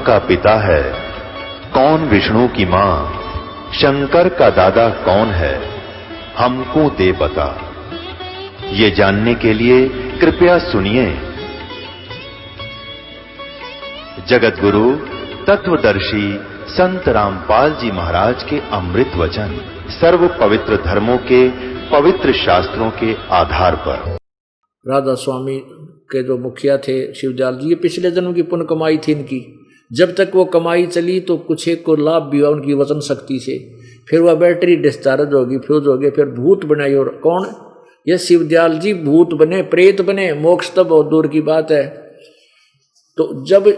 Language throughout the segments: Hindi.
का पिता है, कौन विष्णु की मां, शंकर का दादा कौन है, हमको दे बता। ये जानने के लिए कृपया सुनिए। जगत गुरु तत्वदर्शी संत रामपाल जी महाराज के अमृत वचन सर्व पवित्र धर्मों के पवित्र शास्त्रों के आधार पर। राधा स्वामी के जो मुखिया थे शिवजाल जी, ये पिछले जन्म की पुण्य कमाई थी इनकी। जब तक वो कमाई चली तो कुछ एक को लाभ भी हुआ उनकी वचन शक्ति से। फिर वह बैटरी डिस्चार्ज होगी, फ्यूज हो गए, फिर भूत बनाई। और कौन? ये शिवदयाल जी भूत बने, प्रेत बने। मोक्ष तब बहुत दूर की बात है। तो जब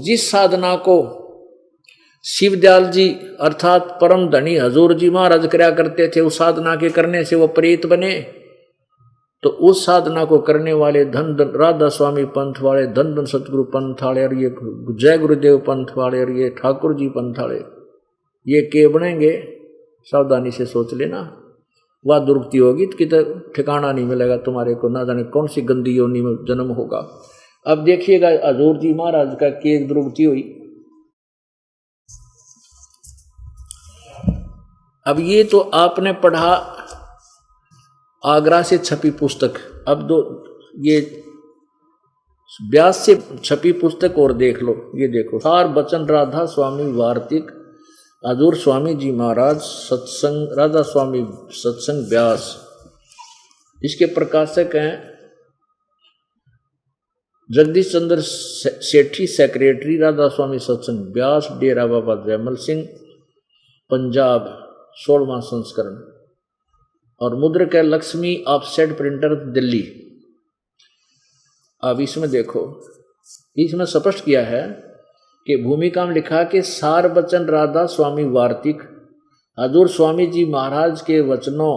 जिस साधना को शिवदयाल जी अर्थात परम धनी हजूर जी महाराज करया करते थे, उस साधना के करने से वो प्रेत बने। तो उस साधना को करने वाले धन धन राधा स्वामी पंथ वाले, धन धन सतगुरु पंथ वाले, और ये जय गुरुदेव पंथ वाले, और ये ठाकुर जी पंथ वाले, ये के बनेंगे? सावधानी से सोच लेना। वह दुर्गति होगी कि तो ठिकाना नहीं मिलेगा तुम्हारे को, ना जाने कौन सी गंदी योनि में जन्म होगा। अब देखिएगा हजूर जी महाराज का की एक दुर्गति हुई। अब ये तो आपने पढ़ा आगरा से छपी पुस्तक। अब दो ये व्यास से छपी पुस्तक और देख लो। ये देखो, सार बचन राधा स्वामी वार्तिक हजूर स्वामी जी महाराज सत्संग, राधा स्वामी सत्संग व्यास। इसके प्रकाशक हैं जगदीश चंद्र सेठी, सेक्रेटरी राधा स्वामी सत्संग व्यास, डेरा बाबा जयमल सिंह, पंजाब, 16वां संस्करण। और मुद्रक है लक्ष्मी ऑफसेट प्रिंटर, दिल्ली। अब इसमें देखो, इसमें स्पष्ट किया है कि भूमिका में लिखा कि सार बचन राधा स्वामी वार्तिक हजूर स्वामी जी महाराज के वचनों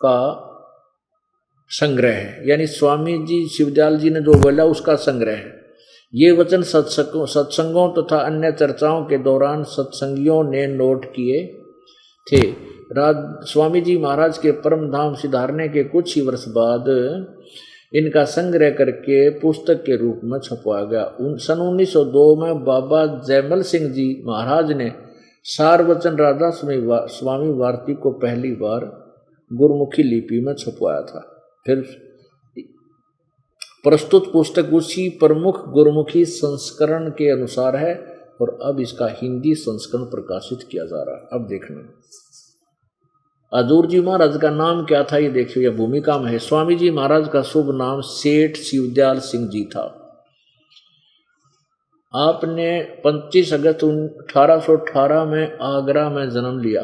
का संग्रह है। यानी स्वामी जी शिवदयाल जी ने जो बोला उसका संग्रह है। ये वचन सत्संगों तथा अन्य चर्चाओं के दौरान सत्संगियों ने नोट किए थे। स्वामी जी महाराज के परम धाम सिधारने के कुछ ही वर्ष बाद इनका संग्रह करके पुस्तक के रूप में छपवाया गया। सन 1902 में बाबा जयमल सिंह जी महाराज ने सार वचन राधा स्वामी वार्तिक को पहली बार गुरमुखी लिपि में छपवाया था। फिर प्रस्तुत पुस्तक उसी प्रमुख गुरमुखी संस्करण के अनुसार है और अब इसका हिंदी संस्करण प्रकाशित किया जा रहा है। अब देखना, हजूर जी महाराज का नाम क्या था ये देखिए, यह भूमिका में है। स्वामी जी महाराज का शुभ नाम सेठ शिवदयाल सिंह जी था। आपने 25 अगस्त 1818 में आगरा में जन्म लिया।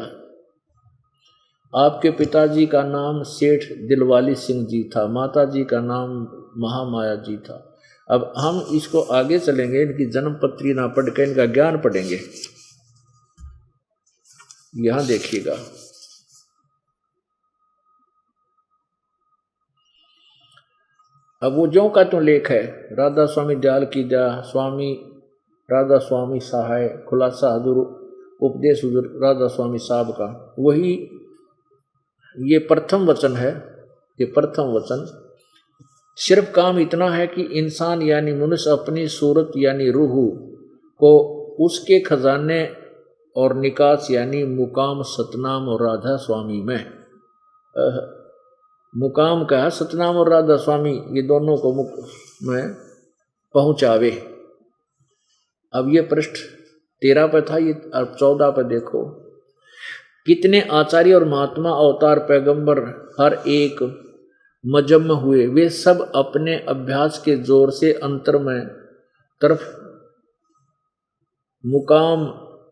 आपके पिताजी का नाम सेठ दिलवाली सिंह जी था, माता जी का नाम महामाया जी था। अब हम इसको आगे चलेंगे, इनकी जन्म पत्री ना पढ़ के इनका ज्ञान पढ़ेंगे। यहां देखिएगा, अब वो ज्यों का तो लेख है। राधा स्वामी दयाल की दया, स्वामी राधा स्वामी सहाय, खुलासा हजूर उपदेश हजूर राधा स्वामी साहब का, वही ये प्रथम वचन है। ये प्रथम वचन सिर्फ काम इतना है कि इंसान यानी मनुष्य अपनी सूरत यानी रूह को उसके खजाने और निकास यानी मुकाम सतनाम और राधा स्वामी में, मुकाम का सतनाम और राधा स्वामी ये दोनों को मुख में पहुंचावे। अब ये पृष्ठ 13 पर था, ये अब 14 पर देखो। कितने आचार्य और महात्मा अवतार पैगंबर हर एक मजम हुए, वे सब अपने अभ्यास के जोर से अंतर में तरफ मुकाम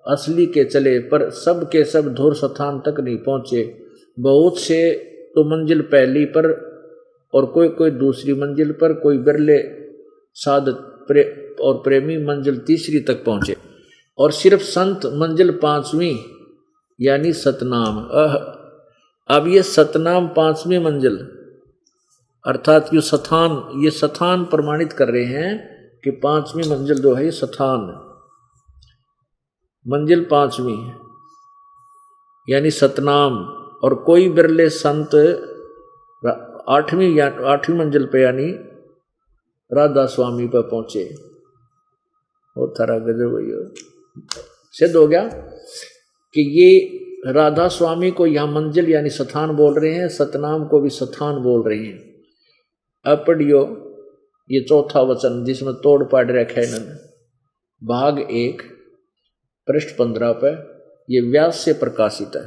असली के चले, पर सब के सब धूर स्थान तक नहीं पहुंचे। बहुत से तो मंजिल पहली पर और कोई कोई दूसरी मंजिल पर, कोई बिरले साधक और प्रेमी मंजिल तीसरी तक पहुंचे, और सिर्फ संत मंजिल 5वीं यानी सतनाम। अब ये सतनाम 5वीं मंजिल अर्थात ये स्थान प्रमाणित कर रहे हैं कि 5वीं मंजिल जो है ये स्थान मंजिल 5वीं यानी सतनाम, और कोई बिरले संत 8वीं मंजिल पे यानी राधा स्वामी पर पहुंचे। वो थारा गजब भैया सिद्ध हो गया कि ये राधा स्वामी को यहाँ मंजिल यानी स्थान बोल रहे हैं, सतनाम को भी स्थान बोल रहे हैं। अब पढ़ियो ये चौथा वचन जिसमें तोड़ पाड़ रखा है इन्होंने, भाग 1 पृष्ठ 15 पे, ये व्यास से प्रकाशित है।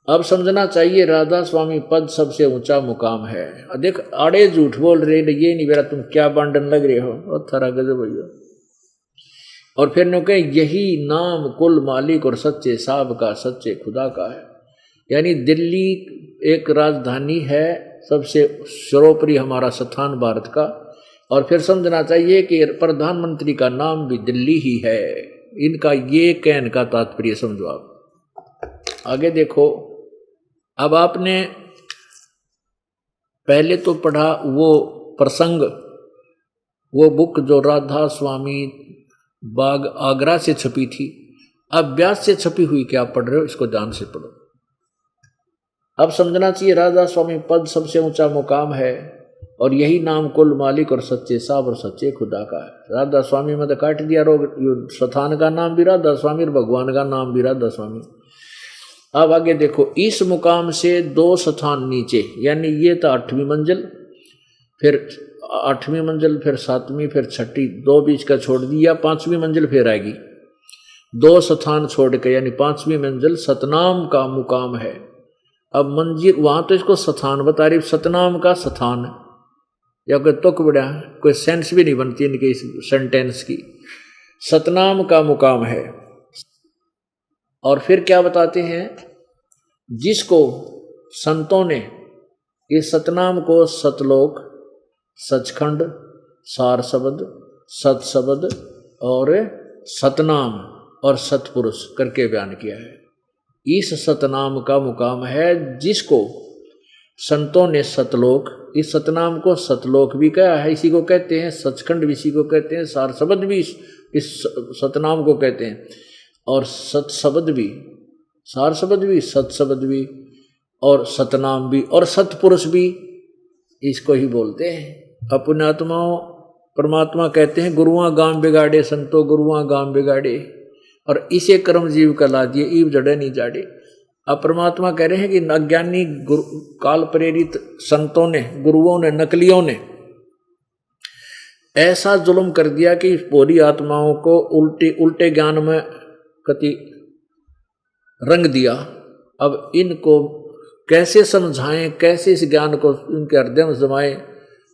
अब समझना चाहिए राधा स्वामी पद सबसे ऊंचा मुकाम है। देख आड़े झूठ बोल रहे, ये नहीं बेरा तुम क्या बांडन लग रहे हो, और थारा गजब भैया। और फिर ने कहे यही नाम कुल मालिक और सच्चे साहब का, सच्चे खुदा का है। यानी दिल्ली एक राजधानी है, सबसे सर्वोपरि हमारा स्थान भारत का। और फिर समझना चाहिए कि प्रधानमंत्री का नाम भी दिल्ली ही है। इनका ये कहने का तात्पर्य समझो आप। आगे देखो, अब आपने पहले तो पढ़ा वो प्रसंग, वो बुक जो राधा स्वामी बाग आगरा से छपी थी। अब व्यास से छपी हुई क्या पढ़ रहे हो, इसको ध्यान से पढ़ो। अब समझना चाहिए राधा स्वामी पद सबसे ऊंचा मुकाम है और यही नाम कुल मालिक और सच्चे साहब और सच्चे खुदा का है। राधा स्वामी में तो काट दिया रोग, स्थान का नाम भी राधा स्वामी और भगवान का नाम भी राधा स्वामी। अब आगे देखो, इस मुकाम से 2 स्थान नीचे, यानी ये था 8वीं मंजिल, फिर 8वीं मंजिल, फिर 7वीं, फिर 6ठी, 2 बीच का छोड़ दिया, 5वीं मंजिल फिर आएगी। 2 स्थान छोड़ के यानी 5वीं मंजिल सतनाम का मुकाम है। अब मंजिल वहां तो इसको स्थान बता रही, सतनाम का स्थान है, या कोई तुक बड़ा कोई सेंस भी नहीं बनती इनके इस सेंटेंस की। सतनाम का मुकाम है। और फिर क्या बताते हैं, जिसको संतों ने इस सतनाम को सतलोक, सचखंड, सार शब्द, सत शब्द और सतनाम और सतपुरुष करके बयान किया है। इस सतनाम का मुकाम है जिसको संतों ने सतलोक, इस सतनाम को सतलोक भी कहा है, इसी को कहते हैं, सचखंड भी इसी को कहते हैं, सार शब्द भी इस सतनाम को कहते हैं, और सत शब्द भी, सार शब्द भी, सत शब्द भी और सतनाम भी और सतपुरुष भी इसको ही बोलते हैं। अपने आत्माओं परमात्मा कहते हैं गुरुआं गांव बिगाड़े, संतो गुरुआं गांव बिगाड़े, और इसे कर्म जीव का ला दिए, ईव जड़े नहीं जाड़े। अब परमात्मा कह रहे हैं कि अज्ञानी काल प्रेरित संतों ने, गुरुओं ने, नकलियों ने ऐसा जुल्म कर दिया कि पूरी आत्माओं को उल्टे ज्ञान में कति रंग दिया। अब इनको कैसे समझाएं, कैसे इस ज्ञान को इनके हृदय में जमाएं।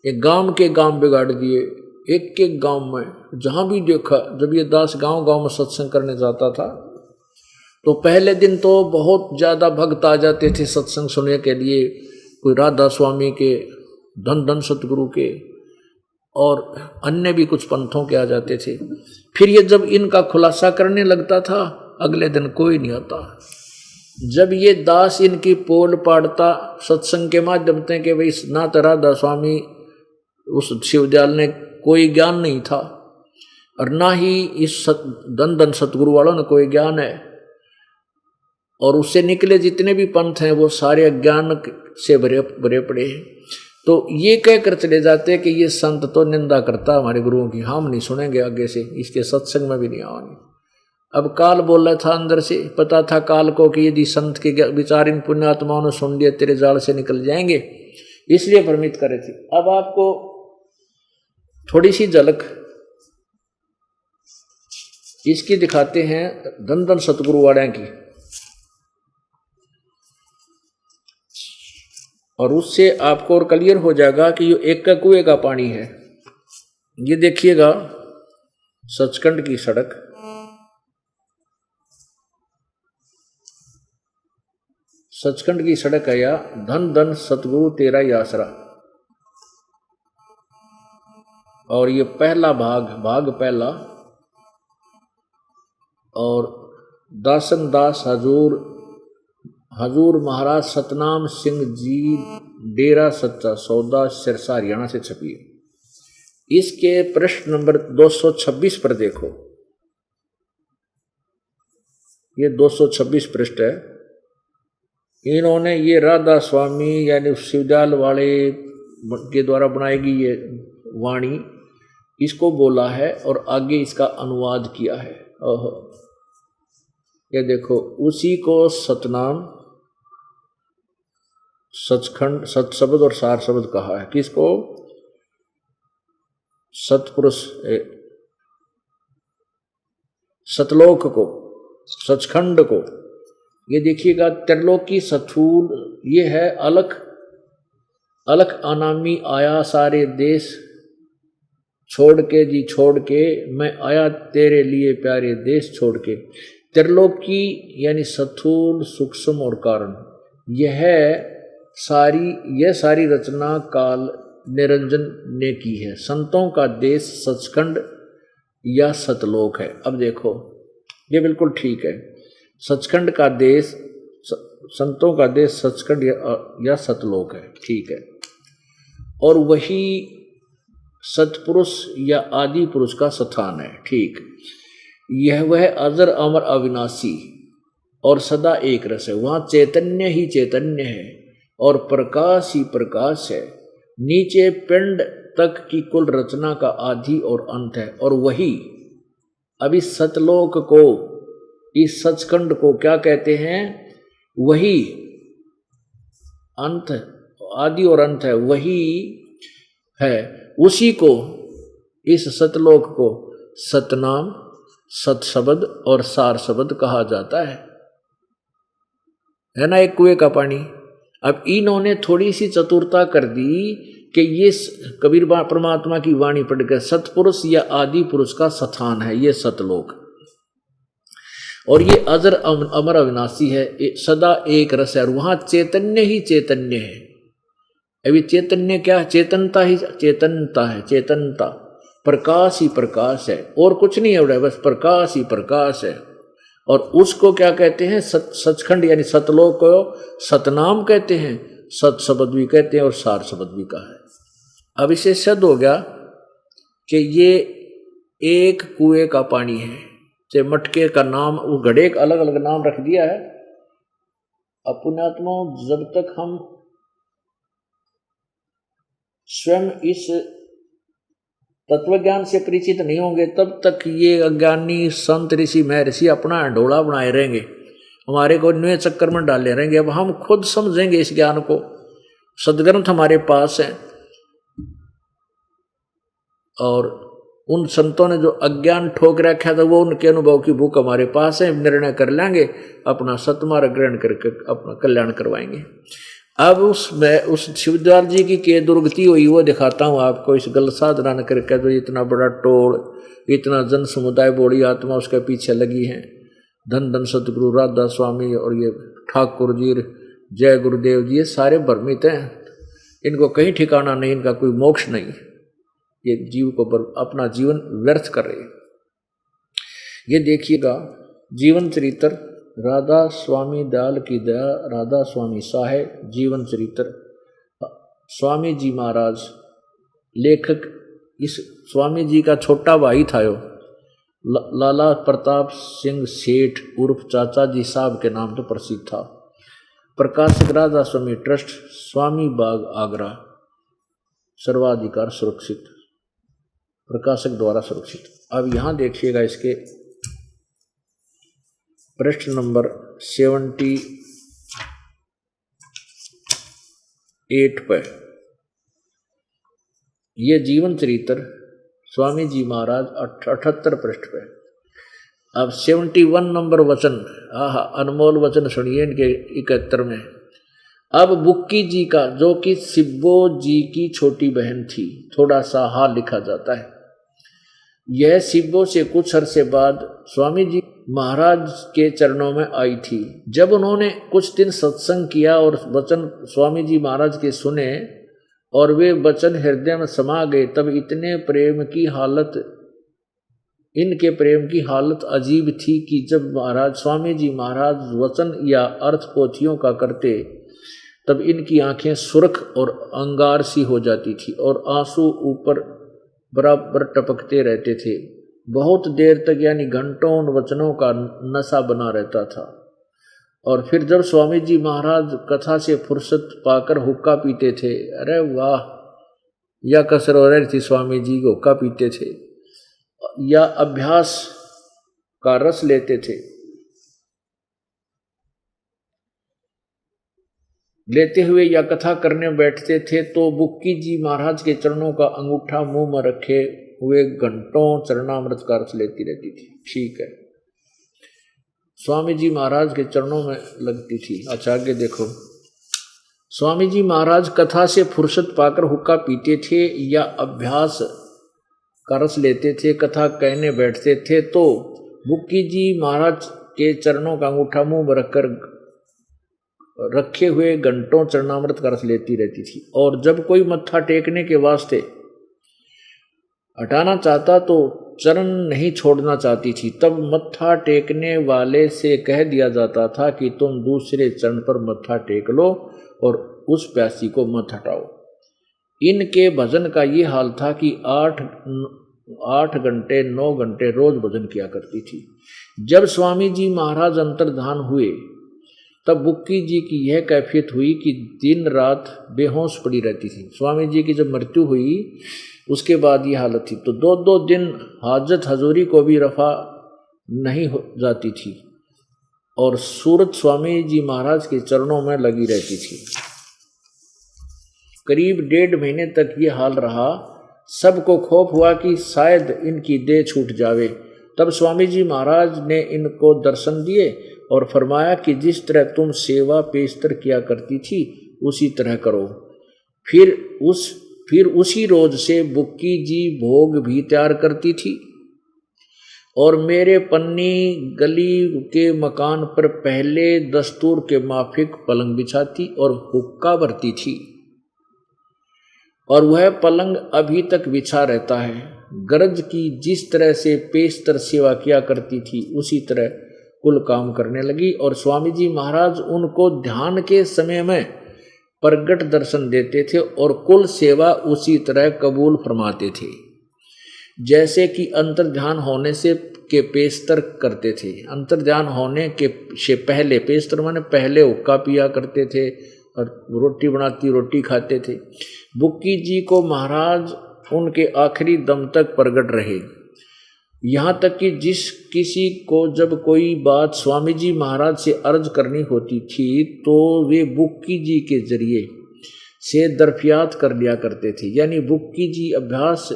ये गांव के गांव बिगाड़ दिए, एक एक गांव में जहां भी देखा, जब ये दास गांव गांव में सत्संग करने जाता था तो पहले दिन तो बहुत ज़्यादा भक्त आ जाते थे सत्संग सुनने के लिए, कोई राधा स्वामी के, धन धन सतगुरु के, और अन्य भी कुछ पंथों के आ जाते थे। फिर ये जब इनका खुलासा करने लगता था, अगले दिन कोई नहीं आता। जब ये दास इनकी पोल पाड़ता सत्संग के माध्यम से कि भाई ना तो राधा स्वामी उस शिवदयाल ने कोई ज्ञान नहीं था और ना ही इस धन धन सतगुरु वालों ने कोई ज्ञान है, और उससे निकले जितने भी पंथ हैं वो सारे अज्ञान से भरे पड़े हैं। तो ये कह कर चले जाते हैं कि ये संत तो निंदा करता हमारे गुरुओं की, हम नहीं सुनेंगे आगे से, इसके सत्संग में भी नहीं आएंगे। अब काल बोल रहा था अंदर से, पता था काल को कि यदि संत के विचार इन पुण्यात्माओं ने सुन लिया तेरे जाल से निकल जाएंगे, इसलिए भ्रमित करे थे। अब आपको थोड़ी सी झलक इसकी दिखाते हैं धन धन सतगुरु वाले की, और उससे आपको और क्लियर हो जाएगा कि ये एक का कुएं का पानी है। ये देखिएगा सचखंड की सड़क, सचखंड की सड़क है या धन धन सतगुरु तेरा ही आसरा, और ये पहला भाग पहला, और दासन दास हजूर महाराज सतनाम सिंह जी, डेरा सच्चा सौदा, सिरसा, हरियाणा से छपी है। इसके पृष्ठ नंबर 226 पर देखो, ये 226 पृष्ठ है। इन्होंने ये राधा स्वामी यानी शिवदयाल वाले के द्वारा बनाई गई ये वाणी इसको बोला है और आगे इसका अनुवाद किया है। ओहो, ये देखो, उसी को सतनाम, सचखंड, सतशब्द और सार शब्द कहा है। किसको? सतपुरुष, सतलोक को, सचखंड को। ये देखिएगा, त्रिलोकी सथूल, ये है अलख, अलख अनामी आया सारे देश छोड़ के जी, छोड़ के मैं आया तेरे लिए प्यारे देश छोड़ के। त्रिलोकी यानी सथूल, सूक्ष्म और कारण, यह सारी रचना काल निरंजन ने की है। संतों का देश सचखंड या सतलोक है। अब देखो, ये बिल्कुल ठीक है, सचखंड का देश, संतों का देश सचखंड या सतलोक है, ठीक है। और वही सतपुरुष या आदि पुरुष का स्थान है, ठीक। यह वह अजर अमर अविनाशी और सदा एक रस है। वहाँ चैतन्य ही चैतन्य है और प्रकाश ही प्रकाश है। नीचे पिंड तक की कुल रचना का आदि और अंत है। और वही अभी सतलोक को, इस सचखंड को क्या कहते हैं? वही अंत, आदि और अंत है, वही है। उसी को, इस सतलोक को सतनाम, सतशब्द और सार शब्द कहा जाता है ना, एक कुएं का पानी। अब इन्होंने थोड़ी सी चतुरता कर दी कि ये कबीर परमात्मा की वाणी पढ़कर सतपुरुष या आदि पुरुष का स्थान है ये सतलोक, और ये अजर अमर अविनाशी है, सदा एक रस है। और वहां चैतन्य ही चैतन्य है। अभी चैतन्य क्या है? चेतनता ही चेतनता है, चेतनता, प्रकाश ही प्रकाश है, और कुछ नहीं है, बस प्रकाश ही प्रकाश है। और उसको क्या कहते हैं? सचखंड यानी सतलोक को सतनाम कहते हैं, सत शब्द भी कहते हैं और सार शब्द भी कहा है। अब इसे सिद्ध हो गया कि ये एक कुएं का पानी है। चाहे मटके का नाम, वो घड़े का अलग अलग नाम रख दिया है। अब पुण्यात्मा, जब तक हम स्वयं इस तत्वज्ञान से परिचित नहीं होंगे, तब तक ये अज्ञानी संत ऋषि महर्षि अपना ढोला बनाए रहेंगे, हमारे को नए चक्कर में डाले रहेंगे। अब हम खुद समझेंगे इस ज्ञान को, सदग्रंथ हमारे पास है, और उन संतों ने जो अज्ञान ठोक रखा था वो उनके अनुभव की बुक हमारे पास है। निर्णय कर लेंगे, अपना सतमार्ग ग्रहण करके अपना कल्याण करवाएंगे। अब उस शिवद्वार जी की के दुर्गति हुई वो दिखाता हूँ आपको, इस गल साधना न करके। तो इतना बड़ा टोल, इतना जन समुदाय, बड़ी आत्मा उसके पीछे लगी है। धन धन सतगुरु राधा स्वामी और ये ठाकुर जी, जय गुरुदेव जी, ये सारे भ्रमित हैं, इनको कहीं ठिकाना नहीं, इनका कोई मोक्ष नहीं। ये जीव को अपना जीवन व्यर्थ कर रहे। ये देखिएगा, जीवन चरित्र राधा स्वामी दयाल की दया, राधा स्वामी साहे, जीवन चरित्र, स्वामी जी महाराज लेखक। इस स्वामी जी का छोटा भाई था यो, लाला प्रताप सिंह सेठ उर्फ चाचा जी साहब के नाम तो प्रसिद्ध था। प्रकाशक राधा स्वामी ट्रस्ट, स्वामी बाग आगरा, सर्वाधिकार सुरक्षित, प्रकाशक द्वारा सुरक्षित। अब यहाँ देखिएगा इसके पृष्ठ नंबर 78 पर, ये जीवन चरित्र स्वामी जी महाराज 78 पृष्ठ पे। अब 71 नंबर वचन, अनमोल वचन सुनिए इनके 71 में। अब बुक्की जी का, जो कि सिब्बो जी की छोटी बहन थी, थोड़ा सा हाल लिखा जाता है। यह सिब्बो से कुछ अरसे बाद स्वामी जी महाराज के चरणों में आई थी। जब उन्होंने कुछ दिन सत्संग किया और वचन स्वामी जी महाराज के सुने और वे वचन हृदय में समा गए, तब इतने प्रेम की हालत, इनके प्रेम की हालत अजीब थी कि जब महाराज स्वामी जी महाराज वचन या अर्थ पोथियों का करते, तब इनकी आंखें सुर्ख और अंगार सी हो जाती थी और आंसू ऊपर बराबर टपकते रहते थे। बहुत देर तक यानी घंटों उन वचनों का नशा बना रहता था। और फिर जब स्वामी जी महाराज कथा से फुर्सत पाकर हुक्का पीते थे, अरे वाह, या कसर हो रही थी, स्वामी जी हुक्का पीते थे, या अभ्यास का रस लेते थे, लेते हुए या कथा करने बैठते थे, तो बुक्की जी महाराज के चरणों का अंगूठा मुंह में रखे हुए घंटों चरणामृत का रस लेती रहती थी। ठीक है, स्वामी जी महाराज के चरणों में लगती थी। अच्छा आगे देखो, स्वामी जी महाराज कथा से फुर्सत पाकर हुक्का पीते थे या अभ्यास का रस लेते थे, कथा कहने बैठते थे, तो बुक्की जी महाराज के चरणों का अंगूठा मुंह में रखकर रखे हुए घंटों चरणामृत का रस लेती रहती थी। और जब कोई मत्था टेकने के वास्ते हटाना चाहता तो चरण नहीं छोड़ना चाहती थी, तब मत्था टेकने वाले से कह दिया जाता था कि तुम दूसरे चरण पर मत्था टेक लो और उस प्यासी को मत हटाओ। इनके भजन का ये हाल था कि 8 घंटे 9 घंटे रोज भजन किया करती थी। जब स्वामी जी महाराज अंतर्धान हुए तब बुक्की जी की यह कैफियत हुई कि दिन रात बेहोश पड़ी रहती थी। स्वामी जी की जब मृत्यु हुई उसके बाद ये हालत थी, तो 2-2 दिन हाजत हजूरी को भी रफा नहीं हो जाती थी और सूरत स्वामी जी महाराज के चरणों में लगी रहती थी। करीब 1.5 महीने तक ये हाल रहा। सबको खौफ हुआ कि शायद इनकी देह छूट जावे। तब स्वामी जी महाराज ने इनको दर्शन दिए और फरमाया कि जिस तरह तुम सेवा पेशतर किया करती थी उसी तरह करो। फिर उसी रोज से बुक्की जी भोग भी तैयार करती थी और मेरे पन्नी गली के मकान पर पहले दस्तूर के माफिक पलंग बिछाती और हुक्का भरती थी, और वह पलंग अभी तक बिछा रहता है। गरज की जिस तरह से पेशतर सेवा किया करती थी उसी तरह कुल काम करने लगी, और स्वामी जी महाराज उनको ध्यान के समय में प्रगट दर्शन देते थे और कुल सेवा उसी तरह कबूल फरमाते थे जैसे कि अंतर्ध्यान होने से के पेशतर करते थे। अंतर्ध्यान होने के से पहले, पेशतर माने पहले हुक्का पिया करते थे और रोटी बनाती रोटी खाते थे। बुक्की जी को महाराज उनके आखिरी दम तक प्रगट रहे, यहाँ तक कि जिस किसी को जब कोई बात स्वामी जी महाराज से अर्ज करनी होती थी तो वे बुक्की जी के जरिए से दरफियात कर लिया करते थे। यानी बुक्की जी अभ्यास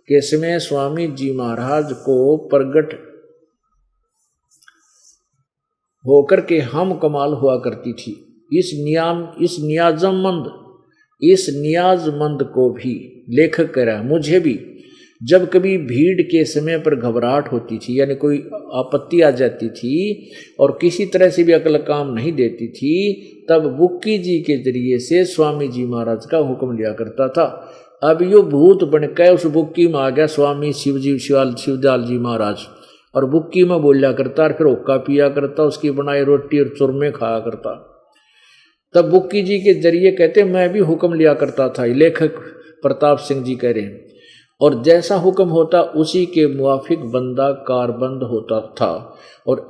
के समय स्वामी जी महाराज को प्रगट होकर के हम कमाल हुआ करती थी। इस नियाजमंद को भी लेखक कह रहा है, मुझे भी जब कभी भीड़ के समय पर घबराहट होती थी, यानी कोई आपत्ति आ जाती थी और किसी तरह से भी अकल काम नहीं देती थी, तब बुक्की जी के जरिए से स्वामी जी महाराज का हुक्म लिया करता था। अब यो भूत बनकर उस बुक्की में आ गया स्वामी शिवदयाल जी महाराज, और बुक्की में बोलिया करता और फिर हुक्का पिया करता, उसकी बनाई रोटी और चूरमे खाया करता। तब बुक्की जी के जरिए कहते मैं भी हुक्म लिया करता था, लेखक प्रताप सिंह जी कह रहे हैं, और जैसा हुक्म होता उसी के मुआफिक बंदा कारबंद होता था। और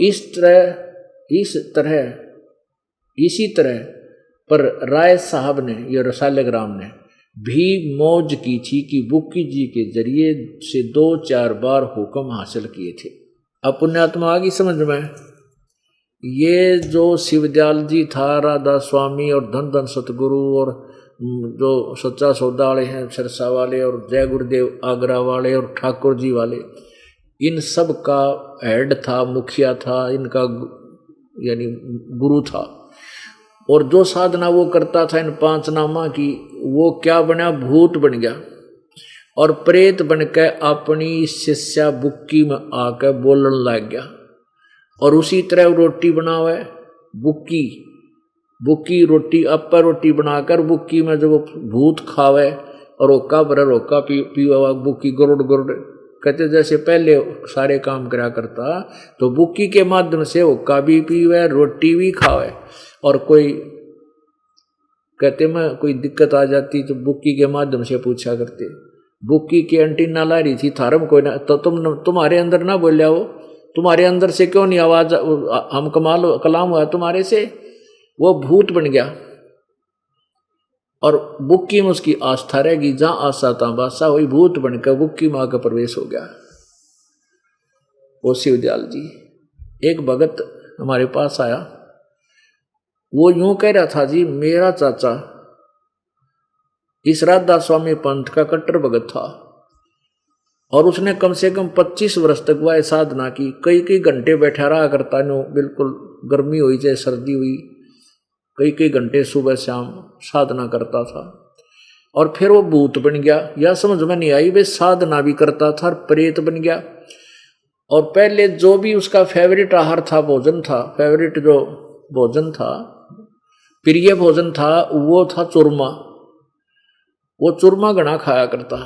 इसी तरह पर राय साहब ने, ये रसालग्राम ने भी मौज की थी कि बुक्की जी के जरिए से 2-4 बार हुक्म हासिल किए थे। अब पुण्यात्मा आ गई समझ में। ये जो शिवदयाल जी था, राधा स्वामी और धन धन सतगुरु और जो सच्चा सौदा वाले हैं सिरसा वाले, और जय गुरुदेव आगरा वाले और ठाकुर जी वाले, इन सब का हेड था, मुखिया था, इनका यानी गुरु था। और जो साधना वो करता था इन 5 नामा की, वो क्या बना, भूत बन गया और प्रेत बनकर अपनी शिष्या बुक्की में आकर बोलने लग गया। और उसी तरह रोटी बनावे बुक्की रोटी अप्पा रोटी बनाकर बुक्की में जब भूत खावे और ओका बरा रोका पीवा बुक्की गुरुड़ कहते जैसे पहले सारे काम करा करता, तो बुक्की के माध्यम से ओका भी पीवे रोटी भी खावे। और कोई कहते मैं कोई दिक्कत आ जाती तो बुक्की के माध्यम से पूछा करते। बुक्की की एंटीना ला रही थी थारम कोई ना, तो तुम्हारे अंदर ना बोलिया हो, तुम्हारे अंदर से क्यों नहीं आवाज, हम कलाम हुआ तुम्हारे से, वो भूत बन गया। और बुक्की में उसकी आस्था रहेगी। जहां आशा तहां बासा, वही भूत बनकर बुक्की मां का प्रवेश हो गया। वो शिवदयाल जी, एक भगत हमारे पास आया, वो यूं कह रहा था, जी मेरा चाचा इस राधा स्वामी पंथ का कट्टर भगत था और उसने कम से कम 25 वर्ष तक वह साधना की। कई कई घंटे बैठा रहा करता, नो बिल्कुल गर्मी हुई चाहे सर्दी हुई, कई कई घंटे सुबह शाम साधना करता था। और फिर वो भूत बन गया, या समझ में नहीं आई, वे साधना भी करता था और प्रेत बन गया। और पहले जो भी उसका फेवरेट आहार था, भोजन था, फेवरेट जो भोजन था, प्रिय भोजन था, वो था चूरमा। वो चूरमा घना खाया करता।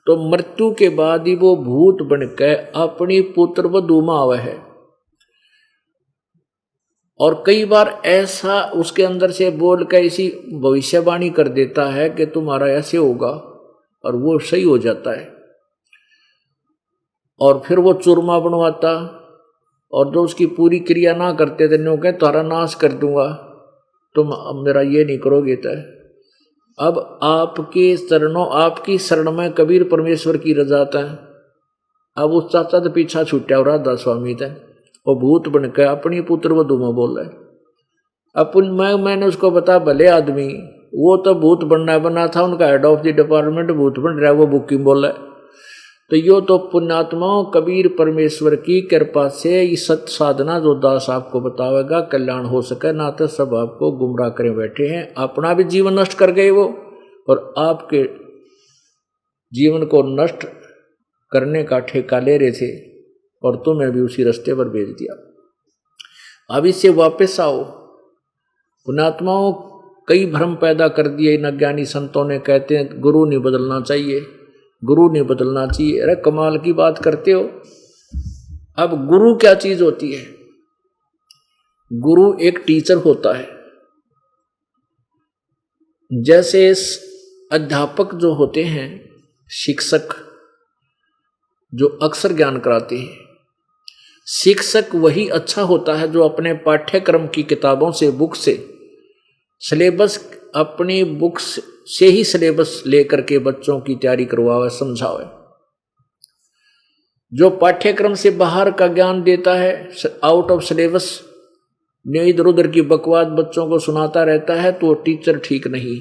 तो मृत्यु के बाद ही वो भूत बनकर अपनी पुत्र वधू में आवे है। और कई बार ऐसा उसके अंदर से बोल कर इसी भविष्यवाणी कर देता है कि तुम्हारा ऐसे होगा, और वो सही हो जाता है। और फिर वो चूरमा बनवाता, और जो उसकी पूरी क्रिया ना करते थे, नो कहे तुम्हारा नाश कर दूंगा, तुम अब मेरा ये नहीं करोगे। तय अब आपके चरणों, आपकी शरण में कबीर परमेश्वर की रजात है। अब उस चाचा तो पीछा छूटा और राधा स्वामी थे, वो भूत बनकर अपनी पुत्र वधू में बोल रहे। अपन मैंने उसको बता, भले आदमी, वो तो भूत बना था, उनका हेड ऑफ द डिपार्टमेंट भूत बन रहा है, वो बुकिंग बोल रहा है। तो यो तो पुण्यात्माओं कबीर परमेश्वर की कृपा से ये सत्य साधना जो दास आपको बतावेगा कल्याण हो सके, ना तो सब आपको गुमराह करे बैठे हैं, अपना भी जीवन नष्ट कर गए वो, और आपके जीवन को नष्ट करने का ठेका ले रहे थे, और तुम्हें भी उसी रास्ते पर भेज दिया। अब इससे वापस आओ। पुण्यात्माओं कई भ्रम पैदा कर दिए इन अज्ञानी संतों ने, कहते हैं गुरु नहीं बदलना चाहिए, गुरु नहीं बदलना चाहिए। अरे कमाल की बात करते हो। अब गुरु क्या चीज होती है? गुरु एक टीचर होता है। जैसे अध्यापक जो होते हैं, शिक्षक जो अक्षर ज्ञान कराते हैं, शिक्षक वही अच्छा होता है जो अपने पाठ्यक्रम की किताबों से, बुक से, सिलेबस, अपनी बुक्स से ही सिलेबस लेकर के बच्चों की तैयारी करवावे, समझावे। जो पाठ्यक्रम से बाहर का ज्ञान देता है, आउट ऑफ सिलेबस, इधर उधर की बकवास बच्चों को सुनाता रहता है, तो टीचर ठीक नहीं,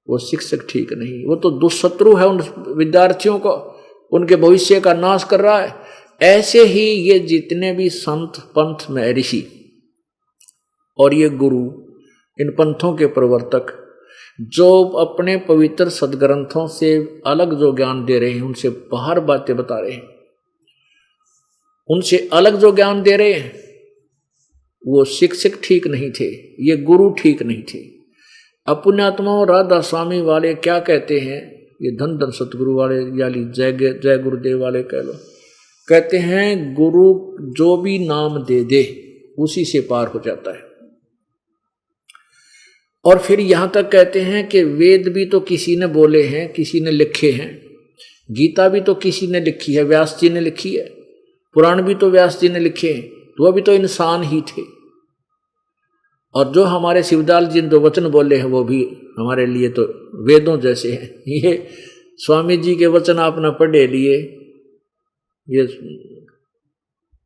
वो शिक्षक ठीक नहीं, वो तो दुष्शत्रु है उन विद्यार्थियों को, उनके भविष्य का नाश कर रहा है। ऐसे ही ये जितने भी संत, पंथ में ऋषि और ये गुरु, इन पंथों के प्रवर्तक जो अपने पवित्र सदग्रंथों से अलग जो ज्ञान दे रहे हैं, उनसे बाहर बातें बता रहे हैं, उनसे अलग जो ज्ञान दे रहे हैं, वो शिक्षक ठीक नहीं थे, ये गुरु ठीक नहीं थे। पुण्यात्माओं राधा स्वामी वाले क्या कहते हैं, ये धन धन सतगुरु वाले, यानी जय गुरुदेव वाले कह लो, कहते हैं गुरु जो भी नाम दे दे उसी से पार हो जाता है। और फिर यहां तक कहते हैं कि वेद भी तो किसी ने बोले हैं, किसी ने लिखे हैं, गीता भी तो किसी ने लिखी है, व्यास जी ने लिखी है, पुराण भी तो व्यास जी ने लिखे हैं, तो वह भी तो इंसान ही थे। और जो हमारे शिवदयाल जी ने जो वचन बोले हैं, वो भी हमारे लिए तो वेदों जैसे हैं। ये स्वामी जी के वचन आपने पढ़े लिए, ये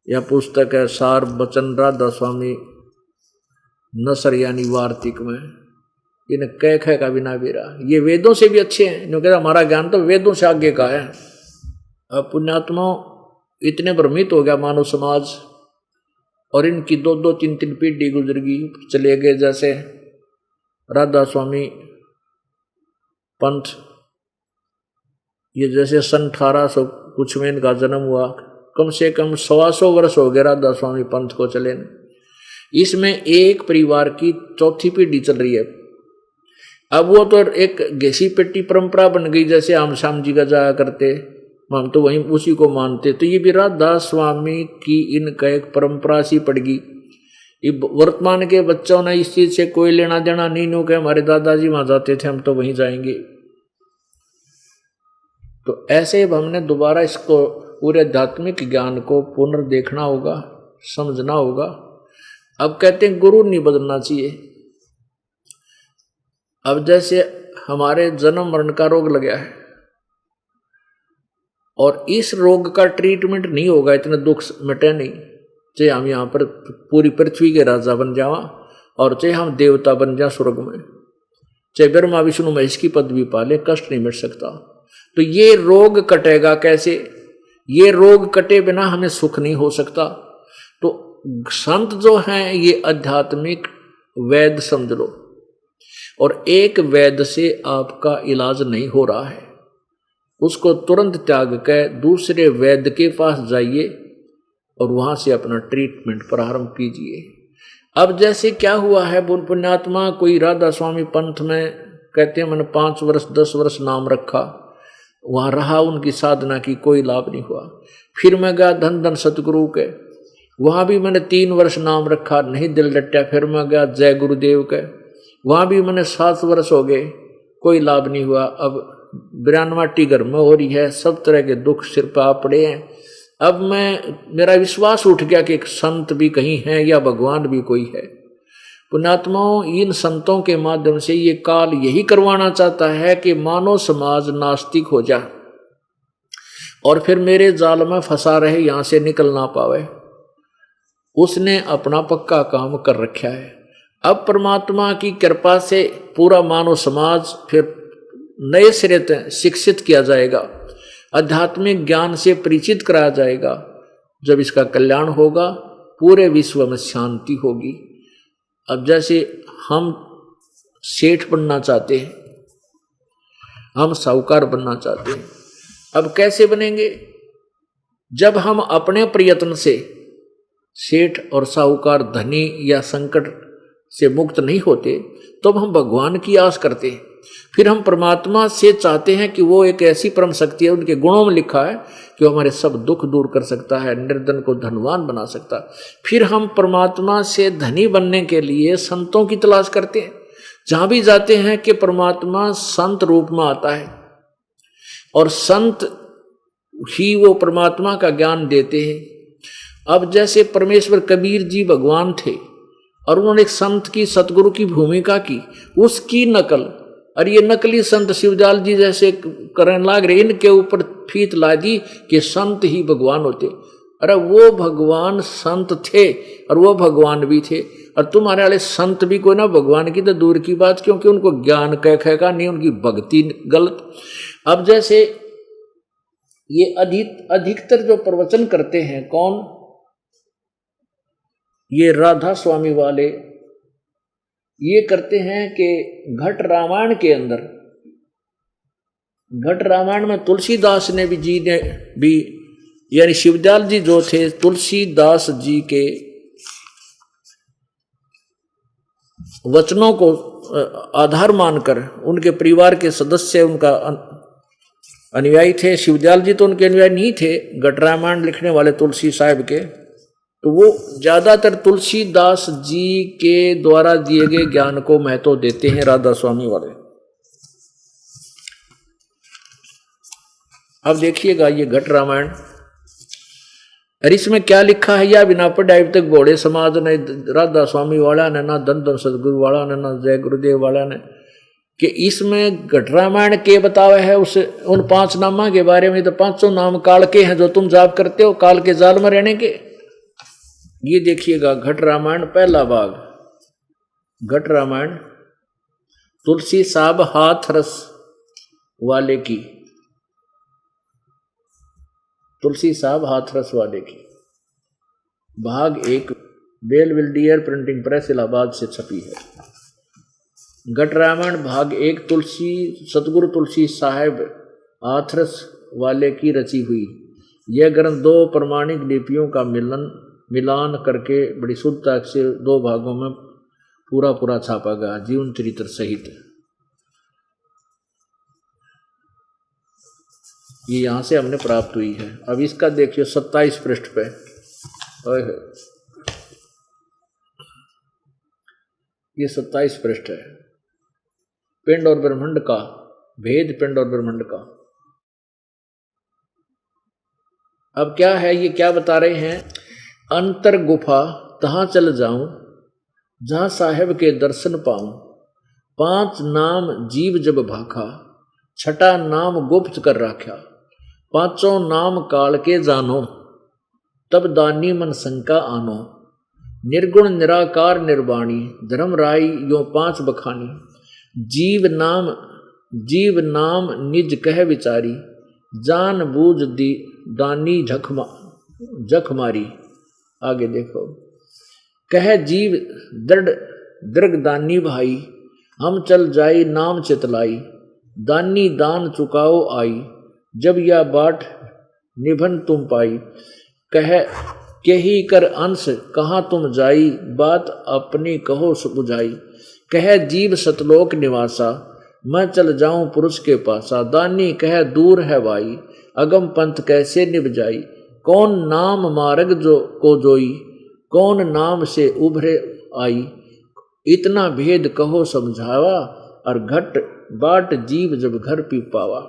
यह पुस्तक है सार वचन राधा स्वामी नसर यानी वार्तिक में, इन्हें कह का बिना बेरा, ये वेदों से भी अच्छे हैं, क्योंकि हमारा ज्ञान तो वेदों से आगे का है। अब पुण्यात्मा इतने भ्रमित हो गया मानव समाज, और इनकी 2-2, 3-3 पीढ़ी गुजर गई, चले गए। जैसे राधा स्वामी पंथ, ये जैसे सन 1800 कुछ में इनका जन्म हुआ, कम से कम 125 वर्ष हो गए राधा स्वामी पंथ को चले। इसमें एक परिवार की चौथी पीढ़ी चल रही है। अब वो तो एक घिसी पेटी परंपरा बन गई, जैसे हम श्याम जी का जाया करते, हम तो वहीं उसी को मानते। तो ये भी राधा स्वामी की इनका एक परंपरा सी पड़ गई। वर्तमान के बच्चों ने इस चीज से कोई लेना देना नहीं, नो के हमारे दादाजी वहां जाते थे, हम तो वहीं जाएंगे। तो ऐसे अब हमने दोबारा इसको पूरे आध्यात्मिक ज्ञान को पुनर्देखना होगा, समझना होगा। अब कहते हैं गुरु नहीं बदलना चाहिए। अब जैसे हमारे जन्म मरण का रोग लगा है और इस रोग का ट्रीटमेंट नहीं होगा, इतने दुख मिटे नहीं, चाहे हम यहाँ पर पूरी पृथ्वी के राजा बन जावा और चाहे हम देवता बन जाए स्वर्ग में, चाहे ब्रह्मा विष्णु महेश की पदवी पाले, कष्ट नहीं मिट सकता। तो ये रोग कटेगा कैसे? ये रोग कटे बिना हमें सुख नहीं हो सकता। तो संत जो हैं ये आध्यात्मिक वैद्य समझ लो, और एक वैद्य से आपका इलाज नहीं हो रहा है, उसको तुरंत त्याग कर दूसरे वैद्य के पास जाइए और वहां से अपना ट्रीटमेंट प्रारंभ कीजिए। अब जैसे क्या हुआ है, पुण्यात्मा कोई राधा स्वामी पंथ में कहते हैं मैंने 5 वर्ष 10 वर्ष नाम रखा, वहां रहा, उनकी साधना की कोई लाभ नहीं हुआ। फिर मैं गया धन धन सतगुरु के, वहां भी मैंने 3 वर्ष नाम रखा, नहीं दिल डटा। फिर मैं गया जय गुरुदेव के, वहां भी मैंने 7 वर्ष हो गए, कोई लाभ नहीं हुआ। अब 92 घर में हो रही है, सब तरह के दुख सिर पर आ पड़े हैं। अब मेरा विश्वास उठ गया कि एक संत भी कहीं है या भगवान भी कोई है। पुण्यात्माओं, इन संतों के माध्यम से ये काल यही करवाना चाहता है कि मानव समाज नास्तिक हो जाए और फिर मेरे जाल में फंसा रहे, यहां से निकल ना पावे। उसने अपना पक्का काम कर रखा है। अब परमात्मा की कृपा से पूरा मानव समाज फिर नए सिरे से शिक्षित किया जाएगा, आध्यात्मिक ज्ञान से परिचित कराया जाएगा। जब इसका कल्याण होगा पूरे विश्व में शांति होगी। अब जैसे हम सेठ बनना चाहते हैं, हम साहूकार बनना चाहते हैं, अब कैसे बनेंगे? जब हम अपने प्रयत्न से सेठ और साहूकार, धनी या संकट से मुक्त नहीं होते, तो हम भगवान की आस करते हैं। फिर हम परमात्मा से चाहते हैं कि वो एक ऐसी परम शक्ति है, उनके गुणों में लिखा है कि वो हमारे सब दुख दूर कर सकता है, निर्धन को धनवान बना सकता है। फिर हम परमात्मा से धनी बनने के लिए संतों की तलाश करते हैं। जहां भी जाते हैं कि परमात्मा संत रूप में आता है और संत ही वो परमात्मा का ज्ञान देते हैं। अब जैसे परमेश्वर कबीर जी भगवान थे और उन्होंने एक संत की, सतगुरु की भूमिका की, उसकी नकल, और ये नकली संत शिवजाल जी जैसे करने लाग रहे, इनके ऊपर फीत ला दी कि संत ही भगवान होते। अरे वो भगवान संत थे और वो भगवान भी थे, और तुम्हारे वाले संत भी कोई ना भगवान की तो दूर की बात, क्योंकि उनको ज्ञान कहेगा नहीं, उनकी भक्ति गलत। अब जैसे ये अधिकतर जो प्रवचन करते हैं कौन? ये राधा स्वामी वाले ये करते हैं कि घट रामायण के अंदर, घट रामायण में तुलसीदास ने भी यानी शिवदयाल जी जो थे, तुलसीदास जी के वचनों को आधार मानकर उनके परिवार के सदस्य उनका अनुयायी थे। शिवदयाल जी तो उनके अनुयायी नहीं थे, घट रामायण लिखने वाले तुलसी साहिब के, तो वो ज्यादातर तुलसीदास जी के द्वारा दिए गए ज्ञान को महत्व देते हैं, राधा स्वामी वाले। अब देखिएगा ये घट रामायण, और इसमें क्या लिखा है, या बिना पढ़ाई तक बोड़े समाज ने, राधा स्वामी वाला ने, ना धन धन सदगुरु वाला ने, ना जय गुरुदेव वाला ने, कि इसमें घट रामायण के बतावे है उस उन 5 नामा के बारे में। तो 500 नाम काल के हैं जो तुम जाप करते हो, काल के जाल में रहने के। ये देखिएगा घट रामायण पहला भाग, घट रामायण तुलसी साहब हाथरस वाले की, तुलसी साहब हाथरस वाले की, भाग 1 बेलविल्डियर प्रिंटिंग प्रेस इलाहाबाद से छपी है। घट रामायण भाग 1 तुलसी सतगुरु तुलसी साहब हाथरस वाले की रची हुई। यह ग्रंथ 2 प्रमाणिक लिपियों का मिलान करके बड़ी शुद्धता से 2 भागों में पूरा छापा गया, जीवन चरित्र सहित। ये यहां से हमने प्राप्त हुई है। अब इसका देखिए 27 पृष्ठ पे, ये 27 पृष्ठ है। पिंड और ब्रह्मांड का भेद, पिंड और ब्रह्मांड का। अब क्या है, ये क्या बता रहे हैं? अंतर गुफा तहां चल जाऊं जहां साहेब के दर्शन पाऊं, 5 नाम जीव जब भाखा, छठा नाम गुप्त कर राख्या, 5 नाम काल के जानो, तब दानी मन शंका आनो, निर्गुण निराकार निर्वाणी, धर्म राई यो 5 बखानी, जीव नाम निज कह विचारी, जान बूझ दी दानी झक मारी। आगे देखो, कह जीव दृढ़ दानी भाई, हम चल जाई नाम चितलाई, दानी दान चुकाओ आई, जब यह बाट निभन तुम पाई, कह केही कर अंश कहाँ तुम जाई, बात अपनी कहो बुझाई, कह जीव सतलोक निवासा, मैं चल जाऊं पुरुष के पासा, दानी कह दूर है भाई, अगम पंथ कैसे निभ जाई, कौन नाम मार्ग जो को जोई, कौन नाम से उभरे आई, इतना भेद कहो समझावा, और घट बाट जीव जब घर पी पावा,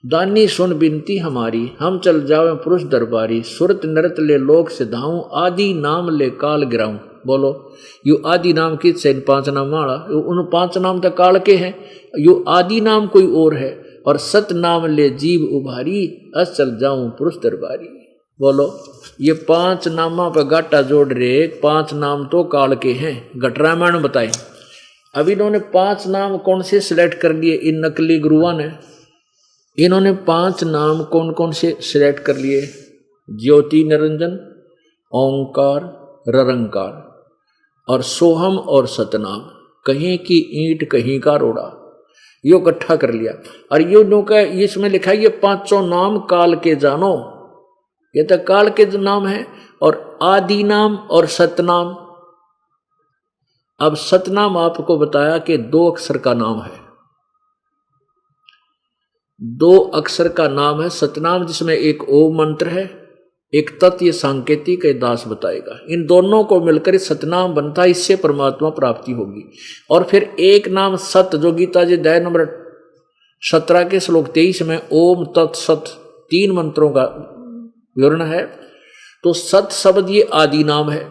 दानी सुन बिनती हमारी, हम चल जावे पुरुष दरबारी, सुरत नरत ले लोक सिधाऊं, आदि नाम ले काल गिराऊं। बोलो, यू आदि नाम की से 5 नाम माड़ा, उन 5 नाम तो काल के हैं, यू आदि नाम कोई और है, और सत नाम ले जीव उभारी, अस चल जाऊं पुरुष दरबारी। बोलो, ये 5 नामा पर गाटा जोड़ रहे, 5 नाम तो काल के हैं, घट रामायण बताए। अब इन्होंने 5 नाम कौन से सिलेक्ट कर लिए इन नकली गुरुओं ने, इन्होंने 5 नाम कौन कौन से सिलेक्ट कर लिए, ज्योति निरंजन, ओंकार, ररंकार और सोहम और सतनाम, कहीं की ईंट कहीं का रोड़ा, यो इकट्ठा कर लिया। और यो नो का इसमें लिखा है ये 5 नाम काल के जानो, ये तो काल के नाम है, और आदि नाम और सतनाम। अब सतनाम आपको बताया कि 2 अक्षर का नाम है, 2 अक्षर का नाम है सतनाम, जिसमें एक ओम मंत्र है, एक तत्व सांकेतिक है, दास बताएगा। इन दोनों को मिलकर सतनाम बनता है, इससे परमात्मा प्राप्ति होगी। और फिर एक नाम सत, जो गीता जी अध्याय नंबर 17 के श्लोक 23 में ओम तत् सत 3 मंत्रों का विवरण है। तो सत शब्द ये आदि नाम है,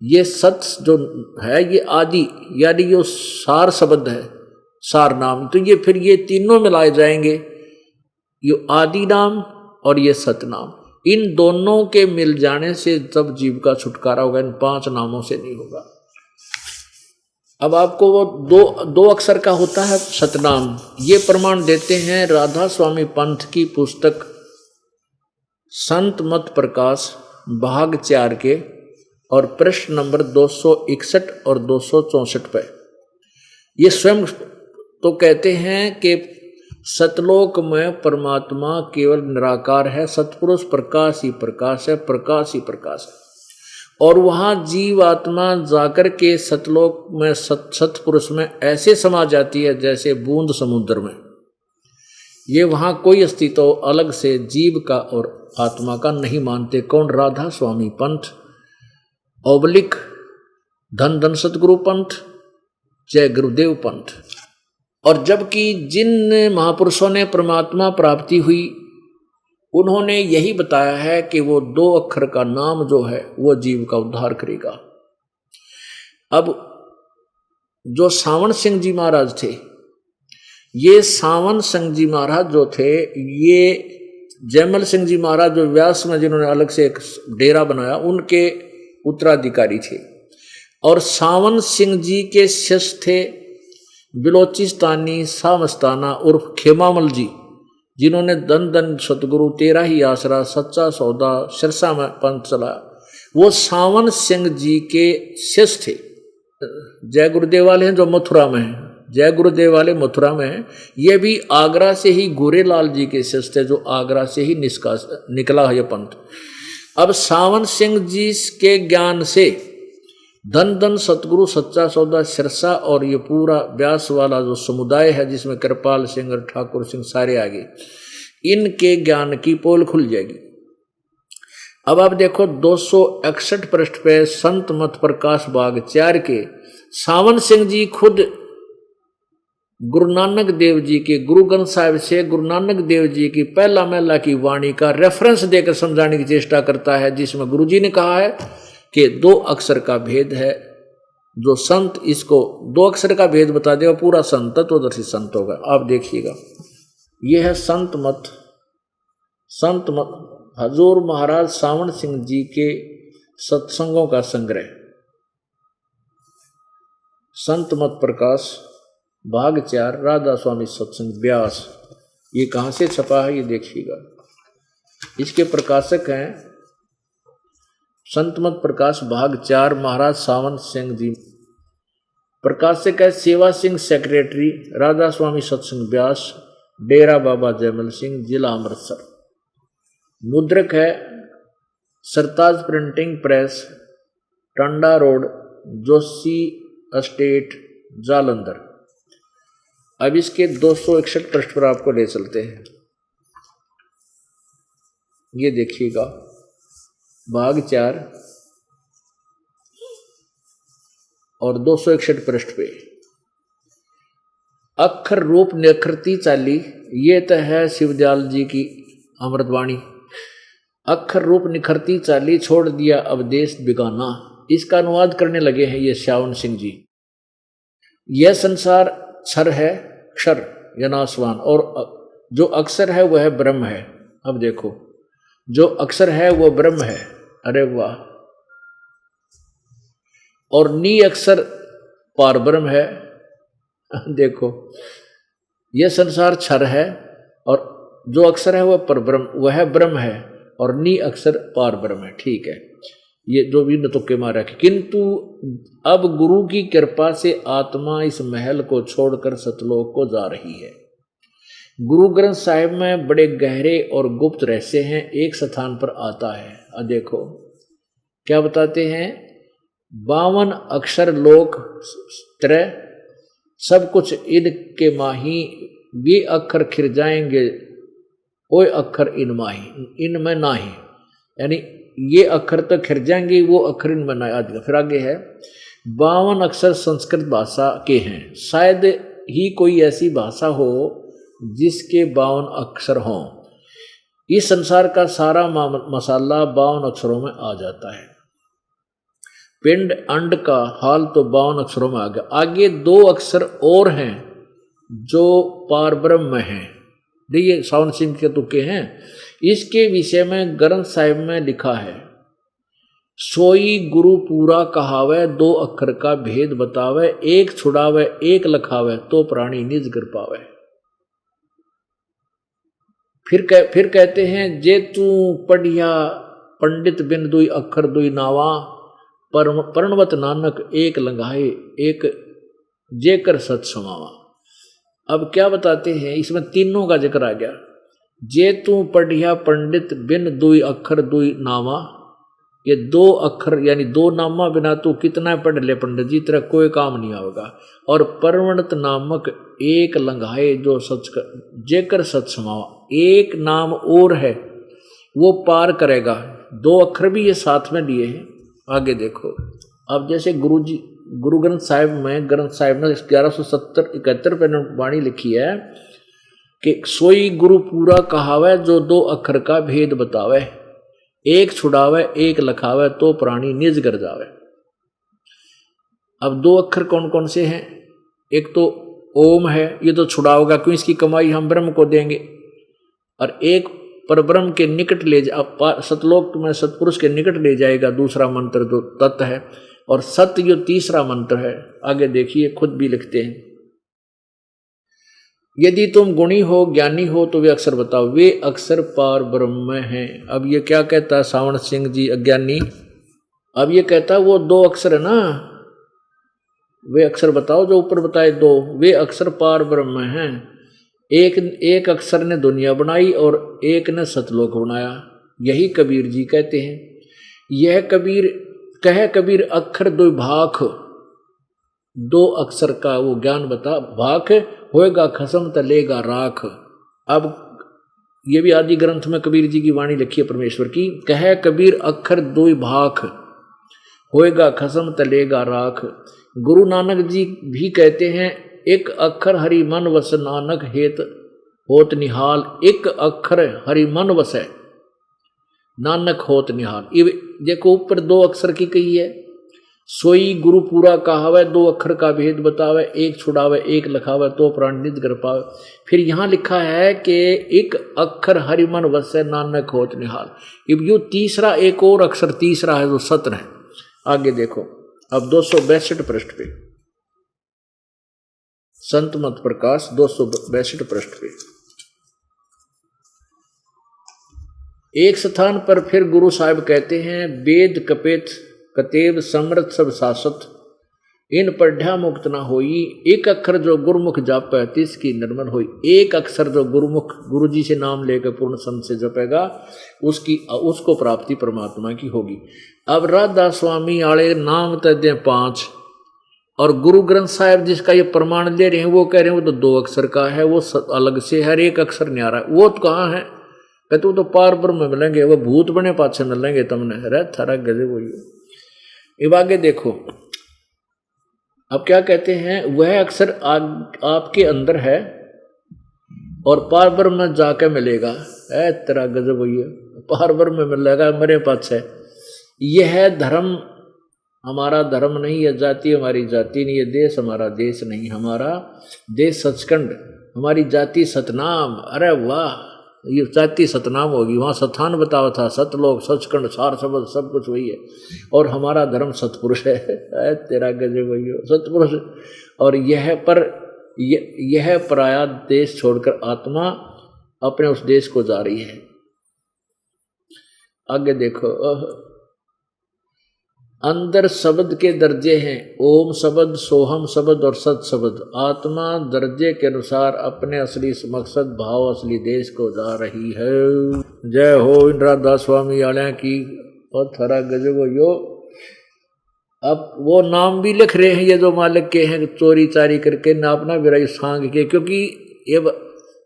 ये सत जो है ये आदि यानी ये सार शब्द है, सार नाम। तो ये फिर ये तीनों मिलाए जाएंगे, ये आदि नाम और ये सतनाम, इन दोनों के मिल जाने से तब जीव का छुटकारा होगा, इन 5 नामों से नहीं होगा। अब आपको वो दो अक्षर का होता है सतनाम, ये प्रमाण देते हैं राधा स्वामी पंथ की पुस्तक संत मत प्रकाश भाग 4 के और प्रश्न नंबर 261 और 264 पे। ये स्वयं तो कहते हैं कि सतलोक में परमात्मा केवल निराकार है, सतपुरुष प्रकाश ही प्रकाश है, प्रकाश ही प्रकाश है। और वहाँ जीव आत्मा जाकर के सतलोक में सतपुरुष में ऐसे समा जाती है जैसे बूंद समुद्र में। ये वहाँ कोई अस्तित्व अलग से जीव का और आत्मा का नहीं मानते। कौन? राधा स्वामी पंथ ओबलिक धन धन सतगुरु पंथ, जय गुरुदेव पंथ। और जबकि जिन महापुरुषों ने परमात्मा प्राप्ति हुई उन्होंने यही बताया है कि वो 2 अक्षर का नाम जो है वो जीव का उद्धार करेगा। अब जो सावन सिंह जी महाराज थे, ये सावन सिंह जी महाराज जो थे ये जयमल सिंह जी महाराज जो व्यास में जिन्होंने अलग से एक डेरा बनाया उनके उत्तराधिकारी थे। और सावन सिंह जी के शिष्य थे बिलोचिस्तानी सामस्ताना उर्फ खेमामल जी, जिन्होंने धन धन सतगुरु तेरा ही आसरा सच्चा सौदा सिरसा में पंथ चलाया। वो सावन सिंह जी के शिष्य थे। जय गुरुदेव वाले हैं जो मथुरा में हैं, जय गुरुदेव वाले मथुरा में हैं। ये भी आगरा से ही गोरेलाल जी के शिष्य थे जो आगरा से ही निकला है ये पंथ। अब सावन सिंह जी के ज्ञान से धन धन सतगुरु सच्चा सौदा सिरसा और ये पूरा व्यास वाला जो समुदाय है जिसमें कृपाल सिंह और ठाकुर सिंह सारे आगे, इनके ज्ञान की पोल खुल जाएगी। अब आप देखो 261 पृष्ठ पे संत मत प्रकाश भाग 4 के सावन सिंह जी खुद गुरु नानक देव जी के गुरु ग्रंथ साहिब से गुरु नानक देव जी की पहला महला की वाणी का रेफरेंस देकर समझाने की चेष्टा करता है, जिसमें गुरु जी ने कहा है कि 2 अक्षर का भेद है जो संत इसको दो अक्षर का भेद बता देगा पूरा संत तत्वदर्शी संत होगा। आप देखिएगा, यह है संत मत। संत मत हजूर महाराज सावण सिंह जी के सत्संगों का संग्रह, संत मत प्रकाश भाग 4 राधा स्वामी सत्संग व्यास। ये कहाँ से छपा है ये देखिएगा। इसके प्रकाशक हैं संत मत प्रकाश भाग 4 महाराज सावंत सिंह जी। प्रकाशक है सेवा सिंह सेक्रेटरी राधा स्वामी सत्संग व्यास, डेरा बाबा जयमल सिंह, जिला अमृतसर। मुद्रक है Sartaj printing press, Tanda road, Joshi estate, Jalandhar. अब इसके 261 पृष्ठ पर आपको ले चलते हैं। ये देखिएगा भाग 4 और 261 पृष्ठ पे अक्षर रूप निखरती चाली। ये तो है शिवदयाल जी की अमृतवाणी। अक्षर रूप निखरती चाली छोड़ दिया अब देश बिगाना। इसका अनुवाद करने लगे हैं ये सावन सिंह जी। यह संसार क्षर है, क्षर या नासवान, और जो अक्षर है वह ब्रह्म है। अब देखो, जो अक्षर है वो ब्रह्म है। अरे वाह। और नी अक्षर पार ब्रह्म है। देखो, यह संसार क्षर है और जो अक्षर है वह पर ब्रह्म, वह ब्रह्म है, और नी अक्षर पार ब्रह्म है। ठीक है, ये जो भी न तुक्के मारा है। किंतु अब गुरु की कृपा से आत्मा इस महल को छोड़कर सतलोक को जा रही है। गुरु ग्रंथ साहिब में बड़े गहरे और गुप्त रहस्य हैं, एक स्थान पर आता है। अब देखो क्या बताते हैं, 52 अक्षर लोक त्रय, सब कुछ इनके माही, भी अक्षर खिर जाएंगे, ओए अक्षर इन माही, इनमें नाही। यानी ये अक्षर तो खिर जाएंगे, वो अक्षर इनमें ना। फिर आगे है 52 अक्षर संस्कृत भाषा के हैं, शायद ही कोई ऐसी भाषा हो जिसके 52 अक्षर हों। इस संसार का सारा मसाला 52 अक्षरों में आ जाता है। पिंड अंड का हाल तो 52 अक्षरों में आ गया। आगे 2 अक्षर और हैं जो पार ब्रह्म में हैं। देखिए सावन सिंह के तुक्के हैं। इसके विषय में ग्रंथ साहिब में लिखा है, सोई गुरु पूरा कहावे, 2 अक्षर का भेद बतावे, एक छुड़ावे एक लखावे, तो प्राणी निज कर पावे। फिर कहते हैं, जे तू पढ़िया पंडित बिन दुई अक्षर दुई नावा, पर्णवत नानक एक लंघाए, एक जेकर सत समावा। अब क्या बताते हैं, इसमें तीनों का जिक्र आ गया। जे तू पढ़िया पंडित बिन दुई अक्षर दुई नावा, ये 2 अक्षर यानी 2 नामा बिना तू कितना पढ़ ले पंडित जी, तेरा कोई काम नहीं आएगा। और पर्वणत नामक एक लंघाए, जो सच जेकर सच समावा, एक नाम और है वो पार करेगा। 2 अक्षर भी ये साथ में लिए हैं। आगे देखो, अब जैसे गुरु ग्रंथ साहिब में, ग्रंथ साहिब ने 1170-71 पे वाणी लिखी है कि सोई गुरु पूरा कहावे, जो 2 अक्षर का भेद बतावे, एक छुड़ावे एक लखावे, तो प्राणी निज कर जावे। अब 2 अक्षर कौन कौन से हैं? एक तो ओम है, ये तो छुड़ाओगा क्यों, इसकी कमाई हम ब्रह्म को देंगे। और एक पर ब्रह्म के निकट ले सतलोक में सतपुरुष के निकट ले जाएगा, दूसरा मंत्र जो तत् है। और सत्य जो तीसरा मंत्र है। आगे देखिए, खुद भी लिखते हैं, यदि तुम गुणी हो ज्ञानी हो तो वे अक्षर बताओ, वे अक्षर पार ब्रह्म में हैं। अब ये क्या कहता है सावण सिंह जी अज्ञानी? अब ये कहता है वो 2 अक्षर है ना, वे अक्षर बताओ जो ऊपर बताए 2, वे अक्षर पार ब्रह्म में हैं। एक अक्षर ने दुनिया बनाई और एक ने सतलोक बनाया। यही कबीर जी कहते हैं। यह कबीर अक्षर 2 भाख, 2 अक्षर का वो ज्ञान बता, भाख होएगा खसम तलेगा राख। अब ये भी आदि ग्रंथ में कबीर जी की वाणी लिखी है परमेश्वर की, कह कबीर अक्षर 2 भाख, होएगा खसम तलेगा राख। गुरु नानक जी भी कहते हैं, एक अक्षर हरि मन वस नानक हेत होत निहाल, एक अक्षर हरि मन वस है नानक होत निहाल। ये देखो ऊपर 2 अक्षर की कही है सोई गुरु पूरा कहावे, 2 अक्षर का भेद बतावे, एक छुड़ावे एक लखावे, तो प्राण निज कर पावे। फिर यहाँ लिखा है कि एक अक्षर हरि मन वसै, नानक होत निहाल। अब यो तीसरा एक और अक्षर तीसरा है जो सत्र है। आगे देखो अब 262 पृष्ठ पे, संत मत प्रकाश 262 पृष्ठ पे। एक स्थान पर फिर गुरु साहब कहते हैं, वेद कपेत कतेब समृत सब शासत, इन पढ़ा मुक्त ना होई, एक अक्षर जो गुरुमुख जापै तिसकी निर्मल होई। एक अक्षर जो गुरुमुख गुरु जी से नाम लेकर पूर्ण संत से जपेगा उसको प्राप्ति परमात्मा की होगी। अब राधा स्वामी आले नाम तय 5 और गुरु ग्रंथ साहिब जिसका ये प्रमाण दे रहे हैं वो कह रहे हैं वो तो 2 अक्षर का है, वो अलग से हर एक अक्षर न्यारा है। वो तो कहाँ है? कहते वो तो पार ब्रह्म में मिलेंगे, वो भूत बने पाछे मिलेंगे तुमने। अरे थारा गजब हुई। अब आगे देखो अब क्या कहते हैं, वह अक्षर आपके अंदर है और पार ब्रह्म में जाके मिलेगा। है तेरा गजब हुई है, पार ब्रह्म में मिलेगा मेरे पास है। यह धर्म हमारा धर्म नहीं है, जाति हमारी जाति नहीं है, देश हमारा देश नहीं, हमारा देश सचखंड, हमारी जाति सतनाम। अरे वाह, ये जाति सतनाम होगी। वहाँ सत्थान बतावा था, सतलोक सचखंड सार शब्द सब कुछ वही है। और हमारा धर्म सतपुरुष है। तेरा गजब वही हो, सतपुरुष। और यह पराया देश छोड़कर आत्मा अपने उस देश को जा रही है। आगे देखो, अंदर शब्द के दर्जे हैं, ओम शब्द, सोहम शब्द और सत शब्द। आत्मा दर्जे के अनुसार अपने असली मकसद भाव असली देश को जा रही है। जय हो इन राधा स्वामी आलिया की। और थरा गजब यो। अब वो नाम भी लिख रहे हैं ये जो मालिक के हैं, चोरी चारी करके नापना बिराई सांग के, क्योंकि ये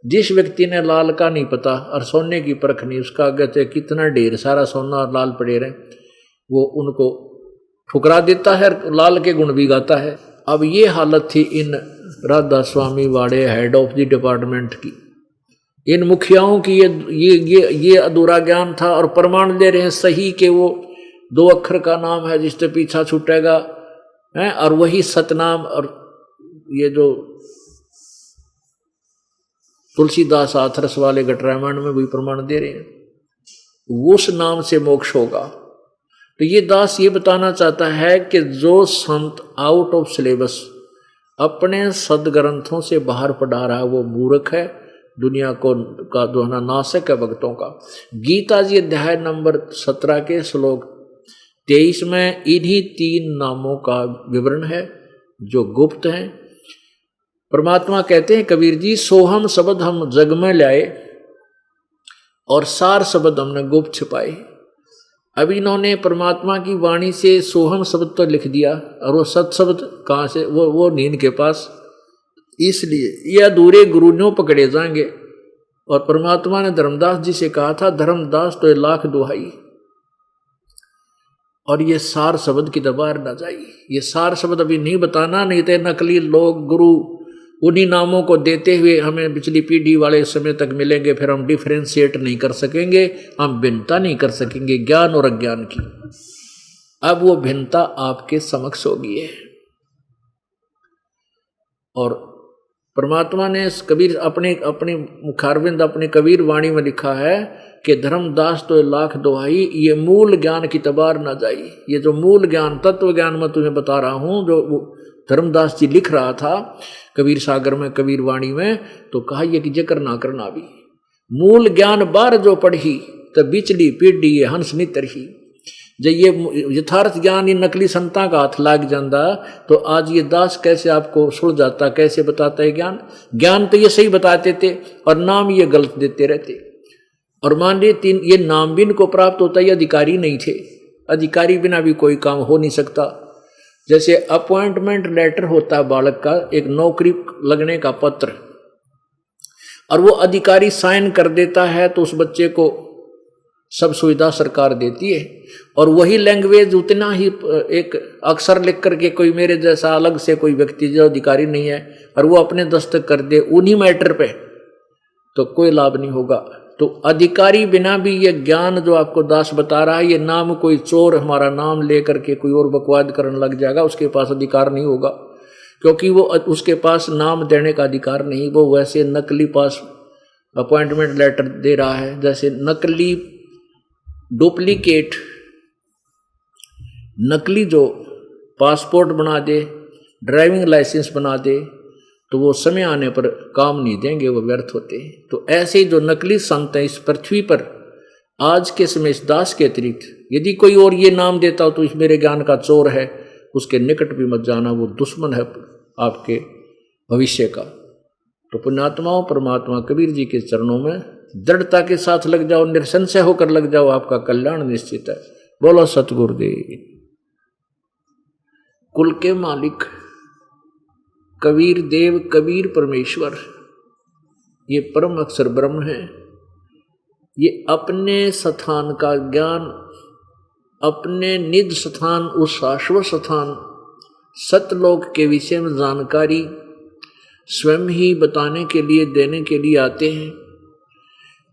जिस व्यक्ति ने लाल का नहीं पता और सोने की परख नहीं, उसका कहते कितना ढेर सारा सोना और लाल पड़े रहे, वो उनको ठुकरा देता है, लाल के गुण भी गाता है। अब ये हालत थी इन राधा स्वामी वाड़े हेड ऑफ द डिपार्टमेंट की, इन मुखियाओं की। ये अधूरा ज्ञान था और प्रमाण दे रहे हैं सही के वो 2 अक्षर का नाम है जिससे पीछा छूटेगा है, और वही सतनाम। और ये जो तुलसीदास आथरस वाले गटरामायण में भी प्रमाण दे रहे हैं, उस नाम से मोक्ष होगा। तो ये दास ये बताना चाहता है कि जो संत आउट ऑफ सिलेबस अपने सदग्रंथों से बाहर पढ़ा रहा है वो मूर्ख है, दुनिया को का जो है नाशक है भक्तों का। गीता जी अध्याय नंबर 17 के श्लोक 23 में इन्हीं 3 नामों का विवरण है जो गुप्त हैं। परमात्मा कहते हैं कबीर जी, सोहम शब्द हम जग में लाए और सार शब्द हमने गुप्त छिपाए। अब इन्होंने परमात्मा की वाणी से सोहम शब्द तो लिख दिया और वो सत शब्द कहाँ से, वो नींद के पास, इसलिए ये अधूरे गुरु न्यों पकड़े जाएंगे। और परमात्मा ने धर्मदास जी से कहा था, धर्मदास तो 1,00,000 दुहाई, और ये सार शब्द की दबार ना जाई। ये सार शब्द अभी नहीं बताना, नहीं तो नकली लोग गुरु उन्हीं नामों को देते हुए हमें पिछली पीढ़ी वाले समय तक मिलेंगे, फिर हम डिफ्रेंशिएट नहीं कर सकेंगे, हम भिन्नता नहीं कर सकेंगे ज्ञान और अज्ञान की। अब वो भिन्नता आपके समक्ष होगी है। और परमात्मा ने कबीर अपने मुखारविंद अपने कबीर वाणी में लिखा है कि धर्मदास तो 1,00,000 दुहाई, ये मूल ज्ञान की तबार ना जाई। ये जो मूल ज्ञान तत्व ज्ञान मैं तुम्हें बता रहा हूं, जो धर्मदास जी लिख रहा था कबीर सागर में, कबीर वाणी में, तो कहा ये कि जिक्र ना करना भी। मूल ज्ञान बार जो पढ़ी तब बिचली पीढ़ी ये हंस नितरही। जब ये यथार्थ ज्ञान ये नकली संता का हाथ लाग जाता तो आज ये दास कैसे आपको सुल जाता, कैसे बताता है ज्ञान। ज्ञान तो ये सही बताते थे और नाम ये गलत देते रहते। और मान लीजिए ये नाम भी इनको प्राप्त होता, ये अधिकारी नहीं थे। अधिकारी बिना भी कोई काम हो नहीं सकता। जैसे अपॉइंटमेंट लेटर होता है बालक का, एक नौकरी लगने का पत्र, और वो अधिकारी साइन कर देता है तो उस बच्चे को सब सुविधा सरकार देती है। और वही लैंग्वेज उतना ही एक अक्षर लिख करके कोई मेरे जैसा अलग से कोई व्यक्ति जो अधिकारी नहीं है और वो अपने दस्तखत कर दे उन्हीं मैटर पे, तो कोई लाभ नहीं होगा। तो अधिकारी बिना भी ये ज्ञान जो आपको दास बता रहा है, ये नाम कोई चोर हमारा नाम लेकर के कोई और बकवाद करने लग जाएगा, उसके पास अधिकार नहीं होगा, क्योंकि वो उसके पास नाम देने का अधिकार नहीं। वो वैसे नकली पास अपॉइंटमेंट लेटर दे रहा है, जैसे नकली डुप्लीकेट नकली जो पासपोर्ट बना दे, ड्राइविंग लाइसेंस बना दे, तो वो समय आने पर काम नहीं देंगे, वो व्यर्थ होते हैं। तो ऐसे ही जो नकली संत हैं इस पृथ्वी पर आज के समय इस दास के अतिरिक्त यदि कोई और ये नाम देता हो तो इस मेरे ज्ञान का चोर है, उसके निकट भी मत जाना, वो दुश्मन है आपके भविष्य का। तो पुण्यात्माओं, परमात्मा कबीर जी के चरणों में दृढ़ता के साथ लग जाओ, निसंशय होकर लग जाओ, आपका कल्याण निश्चित है। बोलो सतगुरुदेव। कुल के मालिक कबीर देव, कबीर परमेश्वर, ये परम अक्षर ब्रह्म है। ये अपने स्थान का ज्ञान, अपने निज स्थान, उस शाश्वत स्थान सतलोक के विषय में जानकारी स्वयं ही बताने के लिए, देने के लिए आते हैं,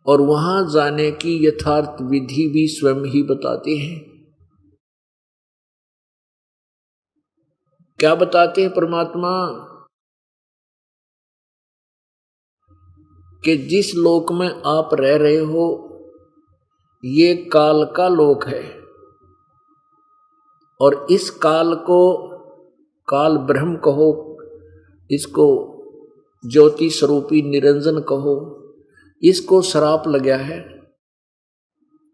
और वहां जाने की यथार्थ विधि भी स्वयं ही बताते हैं। क्या बताते हैं परमात्मा? कि जिस लोक में आप रह रहे हो ये काल का लोक है, और इस काल को काल ब्रह्म कहो, इसको ज्योति स्वरूपी निरंजन कहो, इसको श्राप लगा है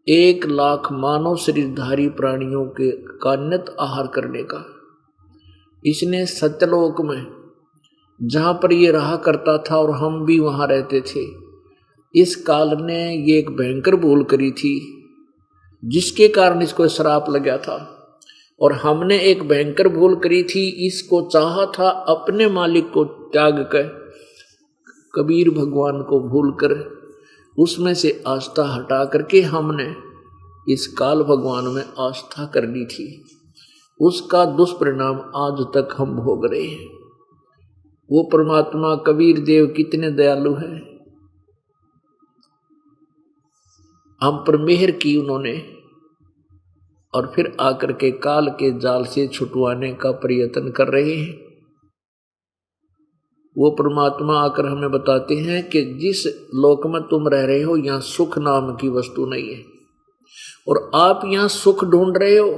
1,00,000 मानव शरीरधारी प्राणियों के का नित आहार करने का। इसने सत्यलोक में जहाँ पर ये रहा करता था और हम भी वहाँ रहते थे, इस काल ने ये एक भयंकर भूल करी थी जिसके कारण इसको श्राप लगा था। और हमने एक भयंकर भूल करी थी, इसको चाहा था अपने मालिक को त्याग कर, कबीर भगवान को भूल कर, उसमें से आस्था हटा करके हमने इस काल भगवान में आस्था करनी थी। उसका दुष्परिणाम आज तक हम भोग रहे हैं। वो परमात्मा कबीर देव कितने दयालु हैं, हम पर मेहर की उन्होंने, और फिर आकर के काल के जाल से छुटवाने का प्रयत्न कर रहे हैं। वो परमात्मा आकर हमें बताते हैं कि जिस लोक में तुम रह रहे हो यहाँ सुख नाम की वस्तु नहीं है, और आप यहाँ सुख ढूंढ रहे हो।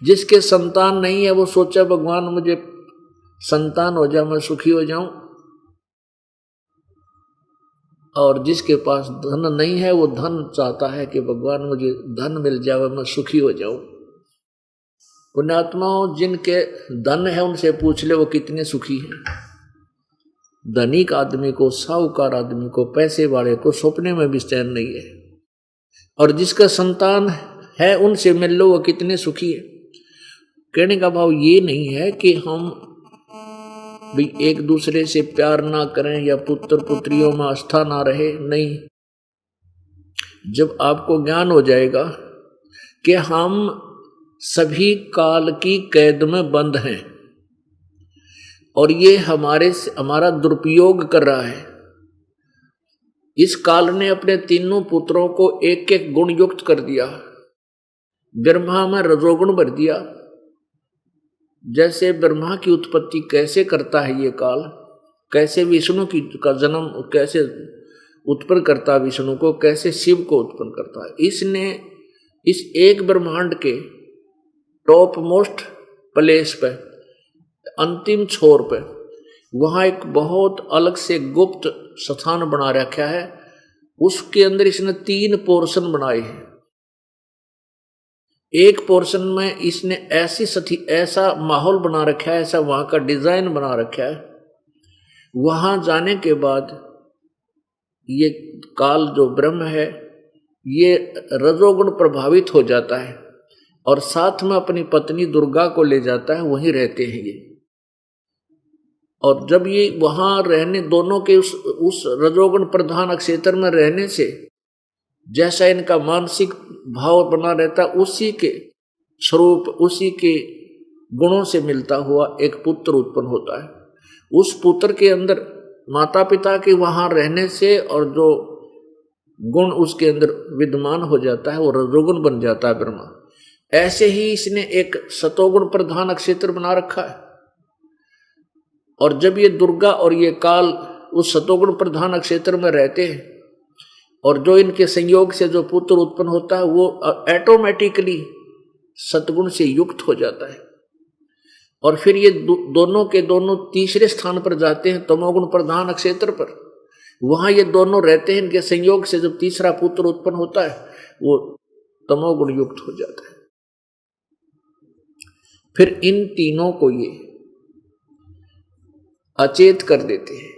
जिसके संतान नहीं है वो सोचा भगवान मुझे संतान हो जाए, मैं सुखी हो जाऊं, और जिसके पास धन नहीं है वो धन चाहता है कि भगवान मुझे धन मिल जाए, मैं सुखी हो जाऊं। पुण्यात्माओं, जिनके धन है उनसे पूछ ले वो कितने सुखी हैं। धनिक आदमी को, साहूकार आदमी को, पैसे वाले को सपने में भी चैन नहीं है, और जिसका संतान है उनसे मिल लो वो कितने सुखी है। कहने का भाव ये नहीं है कि हम भी एक दूसरे से प्यार ना करें या पुत्र पुत्रियों में आस्था ना रहे, नहीं। जब आपको ज्ञान हो जाएगा कि हम सभी काल की कैद में बंद हैं और ये हमारा दुरुपयोग कर रहा है। इस काल ने अपने तीनों पुत्रों को एक एक गुण युक्त कर दिया। ब्रह्मा में रजोगुण भर दिया। जैसे ब्रह्मा की उत्पत्ति कैसे करता है ये काल, कैसे विष्णु का जन्म कैसे उत्पन्न करता है, विष्णु को कैसे शिव को उत्पन्न करता है। इसने इस एक ब्रह्मांड के टॉप मोस्ट प्लेस पे, अंतिम छोर पे, वहाँ एक बहुत अलग से गुप्त स्थान बना रखा है। उसके अंदर इसने 3 पोर्शन बनाए हैं। एक पोर्शन में इसने ऐसा माहौल बना रखा है, ऐसा वहाँ का डिजाइन बना रखा है। वहाँ जाने के बाद ये काल जो ब्रह्म है ये रजोगुण प्रभावित हो जाता है और साथ में अपनी पत्नी दुर्गा को ले जाता है, वहीं रहते हैं ये। और जब ये वहाँ रहने, दोनों के उस रजोगुण प्रधान क्षेत्र में रहने से जैसा इनका मानसिक भाव बना रहता, उसी के स्वरूप, उसी के गुणों से मिलता हुआ एक पुत्र उत्पन्न होता है। उस पुत्र के अंदर माता पिता के वहाँ रहने से और जो गुण उसके अंदर विद्यमान हो जाता है, वो रजोगुण बन जाता है ब्रह्मा। ऐसे ही इसने एक सतोगुण प्रधान क्षेत्र बना रखा है, और जब ये दुर्गा और ये काल उस सतोगुण प्रधान क्षेत्र में रहते हैं, और जो इनके संयोग से जो पुत्र उत्पन्न होता है वो ऑटोमेटिकली सतगुण से युक्त हो जाता है, और फिर ये दोनों के दोनों तीसरे स्थान पर जाते हैं तमोगुण प्रधान क्षेत्र पर। वहां ये दोनों रहते हैं, इनके संयोग से जब तीसरा पुत्र उत्पन्न होता है वो तमोगुण युक्त हो जाता है। फिर इन तीनों को ये अचेत कर देते हैं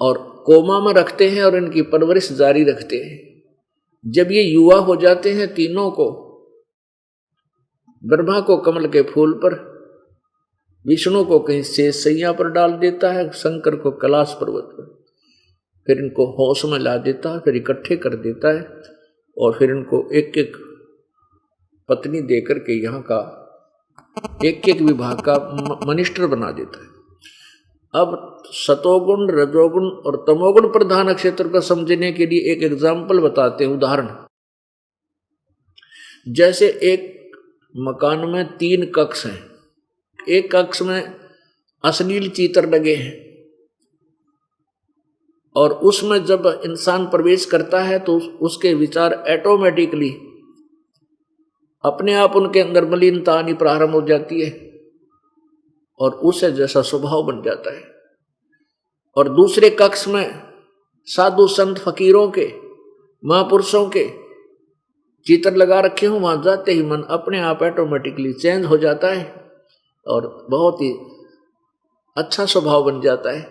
और कोमा में रखते हैं और इनकी परवरिश जारी रखते हैं। जब ये युवा हो जाते हैं तीनों को, ब्रह्मा को कमल के फूल पर, विष्णु को कहीं शेष सैया पर डाल देता है, शंकर को कैलाश पर्वत पर, फिर इनको होश में ला देता है, फिर इकट्ठे कर देता है और फिर इनको एक एक पत्नी देकर के यहाँ का एक एक विभाग का मिनिस्टर बना देता है। अब सतोगुण, रजोगुण और तमोगुण प्रधान क्षेत्र को समझने के लिए एक एग्जाम्पल बताते हैं, उदाहरण। जैसे एक मकान में 3 कक्ष हैं, एक कक्ष में अश्लील चित्र लगे हैं, और उसमें जब इंसान प्रवेश करता है तो उसके विचार ऑटोमेटिकली अपने आप उनके अंदर मलिनता आनी प्रारंभ हो जाती है और उसे जैसा स्वभाव बन जाता है। और दूसरे कक्ष में साधु संत फकीरों के, महापुरुषों के चित्र लगा रखे हों, वहां जाते ही मन अपने आप ऑटोमेटिकली चेंज हो जाता है और बहुत ही अच्छा स्वभाव बन जाता है,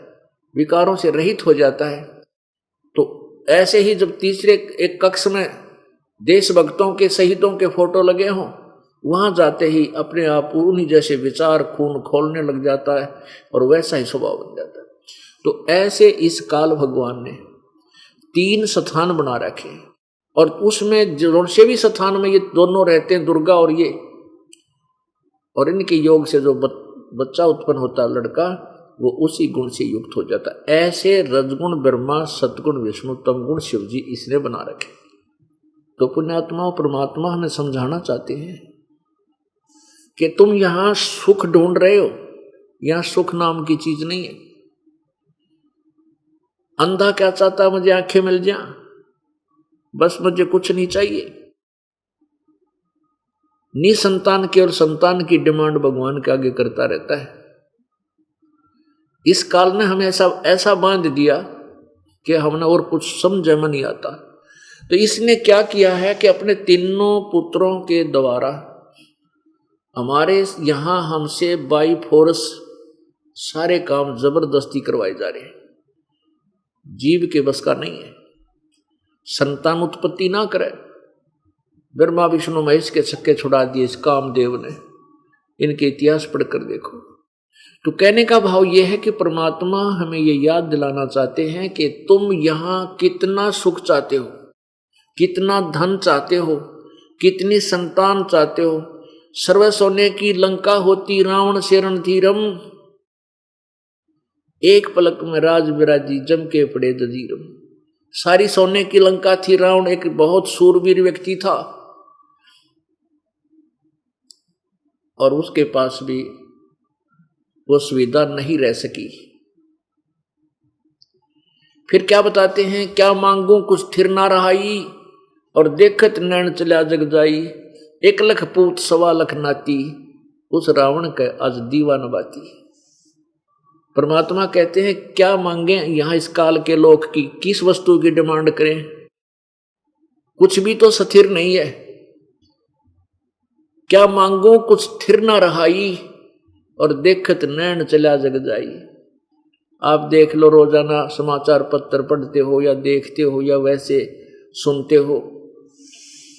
विकारों से रहित हो जाता है। तो ऐसे ही जब तीसरे एक कक्ष में देशभक्तों के, शहीदों के फोटो लगे हों, वहां जाते ही अपने आप उन्हीं जैसे विचार खून खोलने लग जाता है और वैसा ही स्वभाव बन जाता है। तो ऐसे इस काल भगवान ने 3 स्थान बना रखे और उसमें जो से भी स्थान में ये दोनों रहते हैं, दुर्गा और ये, और इनके योग से जो बच्चा उत्पन्न होता है लड़का, वो उसी गुण से युक्त हो जाता है। ऐसे रजगुण ब्रह्मा, सतगुण विष्णु, तमगुण शिव जी इसने बना रखे। तो पुण्यात्मा और परमात्मा हमें समझाना चाहते हैं कि तुम यहां सुख ढूंढ रहे हो, यहां सुख नाम की चीज नहीं है। अंधा क्या चाहता है? मुझे आंखें मिल जा, बस मुझे कुछ नहीं चाहिए। निसंतान केवल संतान की डिमांड भगवान के आगे करता रहता है। इस काल ने हमें ऐसा बांध दिया कि हमने और कुछ समझ में नहीं आता। तो इसने क्या किया है कि अपने तीनों पुत्रों के द्वारा हमारे यहां हमसे बाई फोर्स सारे काम जबरदस्ती करवाए जा रहे हैं। जीव के बस का नहीं है, संतान उत्पत्ति ना करे। ब्रह्मा विष्णु महेश के छक्के छुड़ा दिए इस कामदेव ने, इनके इतिहास पढ़कर देखो। तो कहने का भाव यह है कि परमात्मा हमें यह याद दिलाना चाहते हैं कि तुम यहां कितना सुख चाहते हो, कितना धन चाहते हो, कितनी संतान चाहते हो। सर्व सोने की लंका होती रावण से रणधीरम, एक पलक में राज विराजी जम के पड़े जजीरम। सारी सोने की लंका थी। रावण एक बहुत सूरवीर व्यक्ति था और उसके पास भी वो सुविधा नहीं रह सकी। फिर क्या बताते हैं, क्या मांगू कुछ थिर ना रहाई, और देखत नैन चला जग जाई। 1 लाख पूत 1.25 लाख नाती, उस रावण के आज दीवा न बाती। परमात्मा कहते हैं क्या मांगे यहां इस काल के लोग की, किस वस्तु की डिमांड करें? कुछ भी तो स्थिर नहीं है। क्या मांगो कुछ थिर ना रहाई, और देखत नैन चला जग जाई। आप देख लो, रोजाना समाचार पत्र पढ़ते हो या देखते हो या वैसे सुनते हो,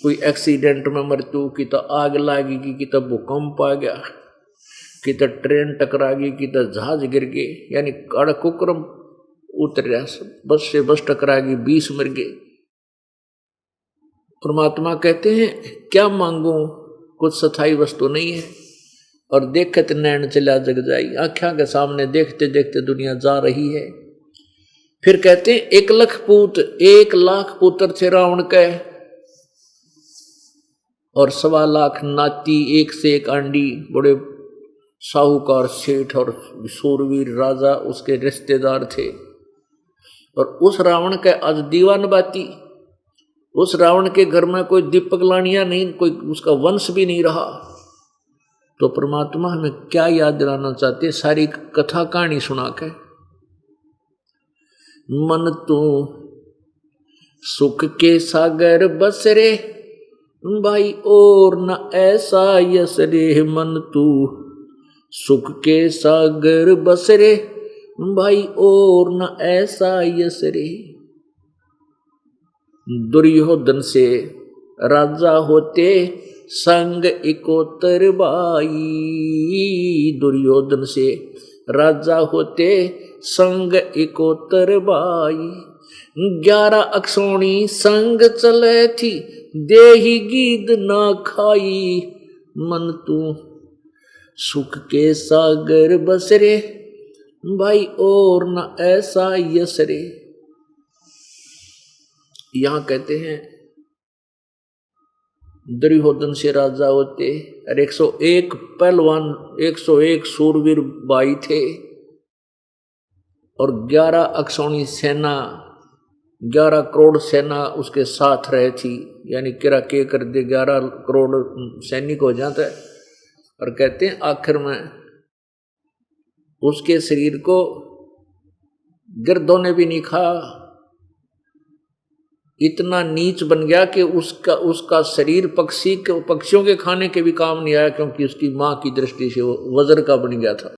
कोई एक्सीडेंट में मृत्यु की, तो आग लागेगी कि, तो भूकंप आ गया कि, तो ट्रेन टकरा गई कि, तो जहाज गिर गए, यानी कुकरम उतर रहा, बस से बस टकरा गई, 20 मर गए। परमात्मा कहते हैं क्या मांगू कुछ स्थायी वस्तु नहीं है, और देखत नैन चला जग जाई। आँखों के सामने देखते देखते दुनिया जा रही है। फिर कहते हैं 1 लाख पुत्र थे रावण के, और 1.25 लाख नाती, 1 से 1 आंडी, बड़े साहूकार सेठ और शूरवीर राजा उसके रिश्तेदार थे। और उस रावण के आज दीवान बाती, उस रावण के घर में कोई दीपक लानिया नहीं, कोई उसका वंश भी नहीं रहा। तो परमात्मा हमें क्या याद दिलाना चाहते, सारी कथा कहानी सुना के, मन तू सुख के सागर बस रे भाई और न ऐसा यस रे, मन तू सुख के सागर बस रे भाई और न ऐसा यस रे। दुर्योधन से राजा होते संग 71 भाई, दुर्योधन से राजा होते संग 71 भाई। 11 अक्षौणी संग चले थी, देही गीद ना खाई, मन तू सुख के सागर बस रे भाई और न ऐसा यस रे। यहां कहते हैं दुर्योधन से राजा होते, और 101 पहलवान, 101 शूरवीर भाई थे, और 11 अक्षौणी सेना, 11 करोड़ सेना उसके साथ रहे थी, यानी किरा के कर दे 11 करोड़ सैनिक हो जाता है। और कहते हैं आखिर में उसके शरीर को गिरधों ने भी नहीं खाया, इतना नीच बन गया कि उसका शरीर पक्षियों के खाने के भी काम नहीं आया, क्योंकि उसकी मां की दृष्टि से वो वज्र का बन गया था।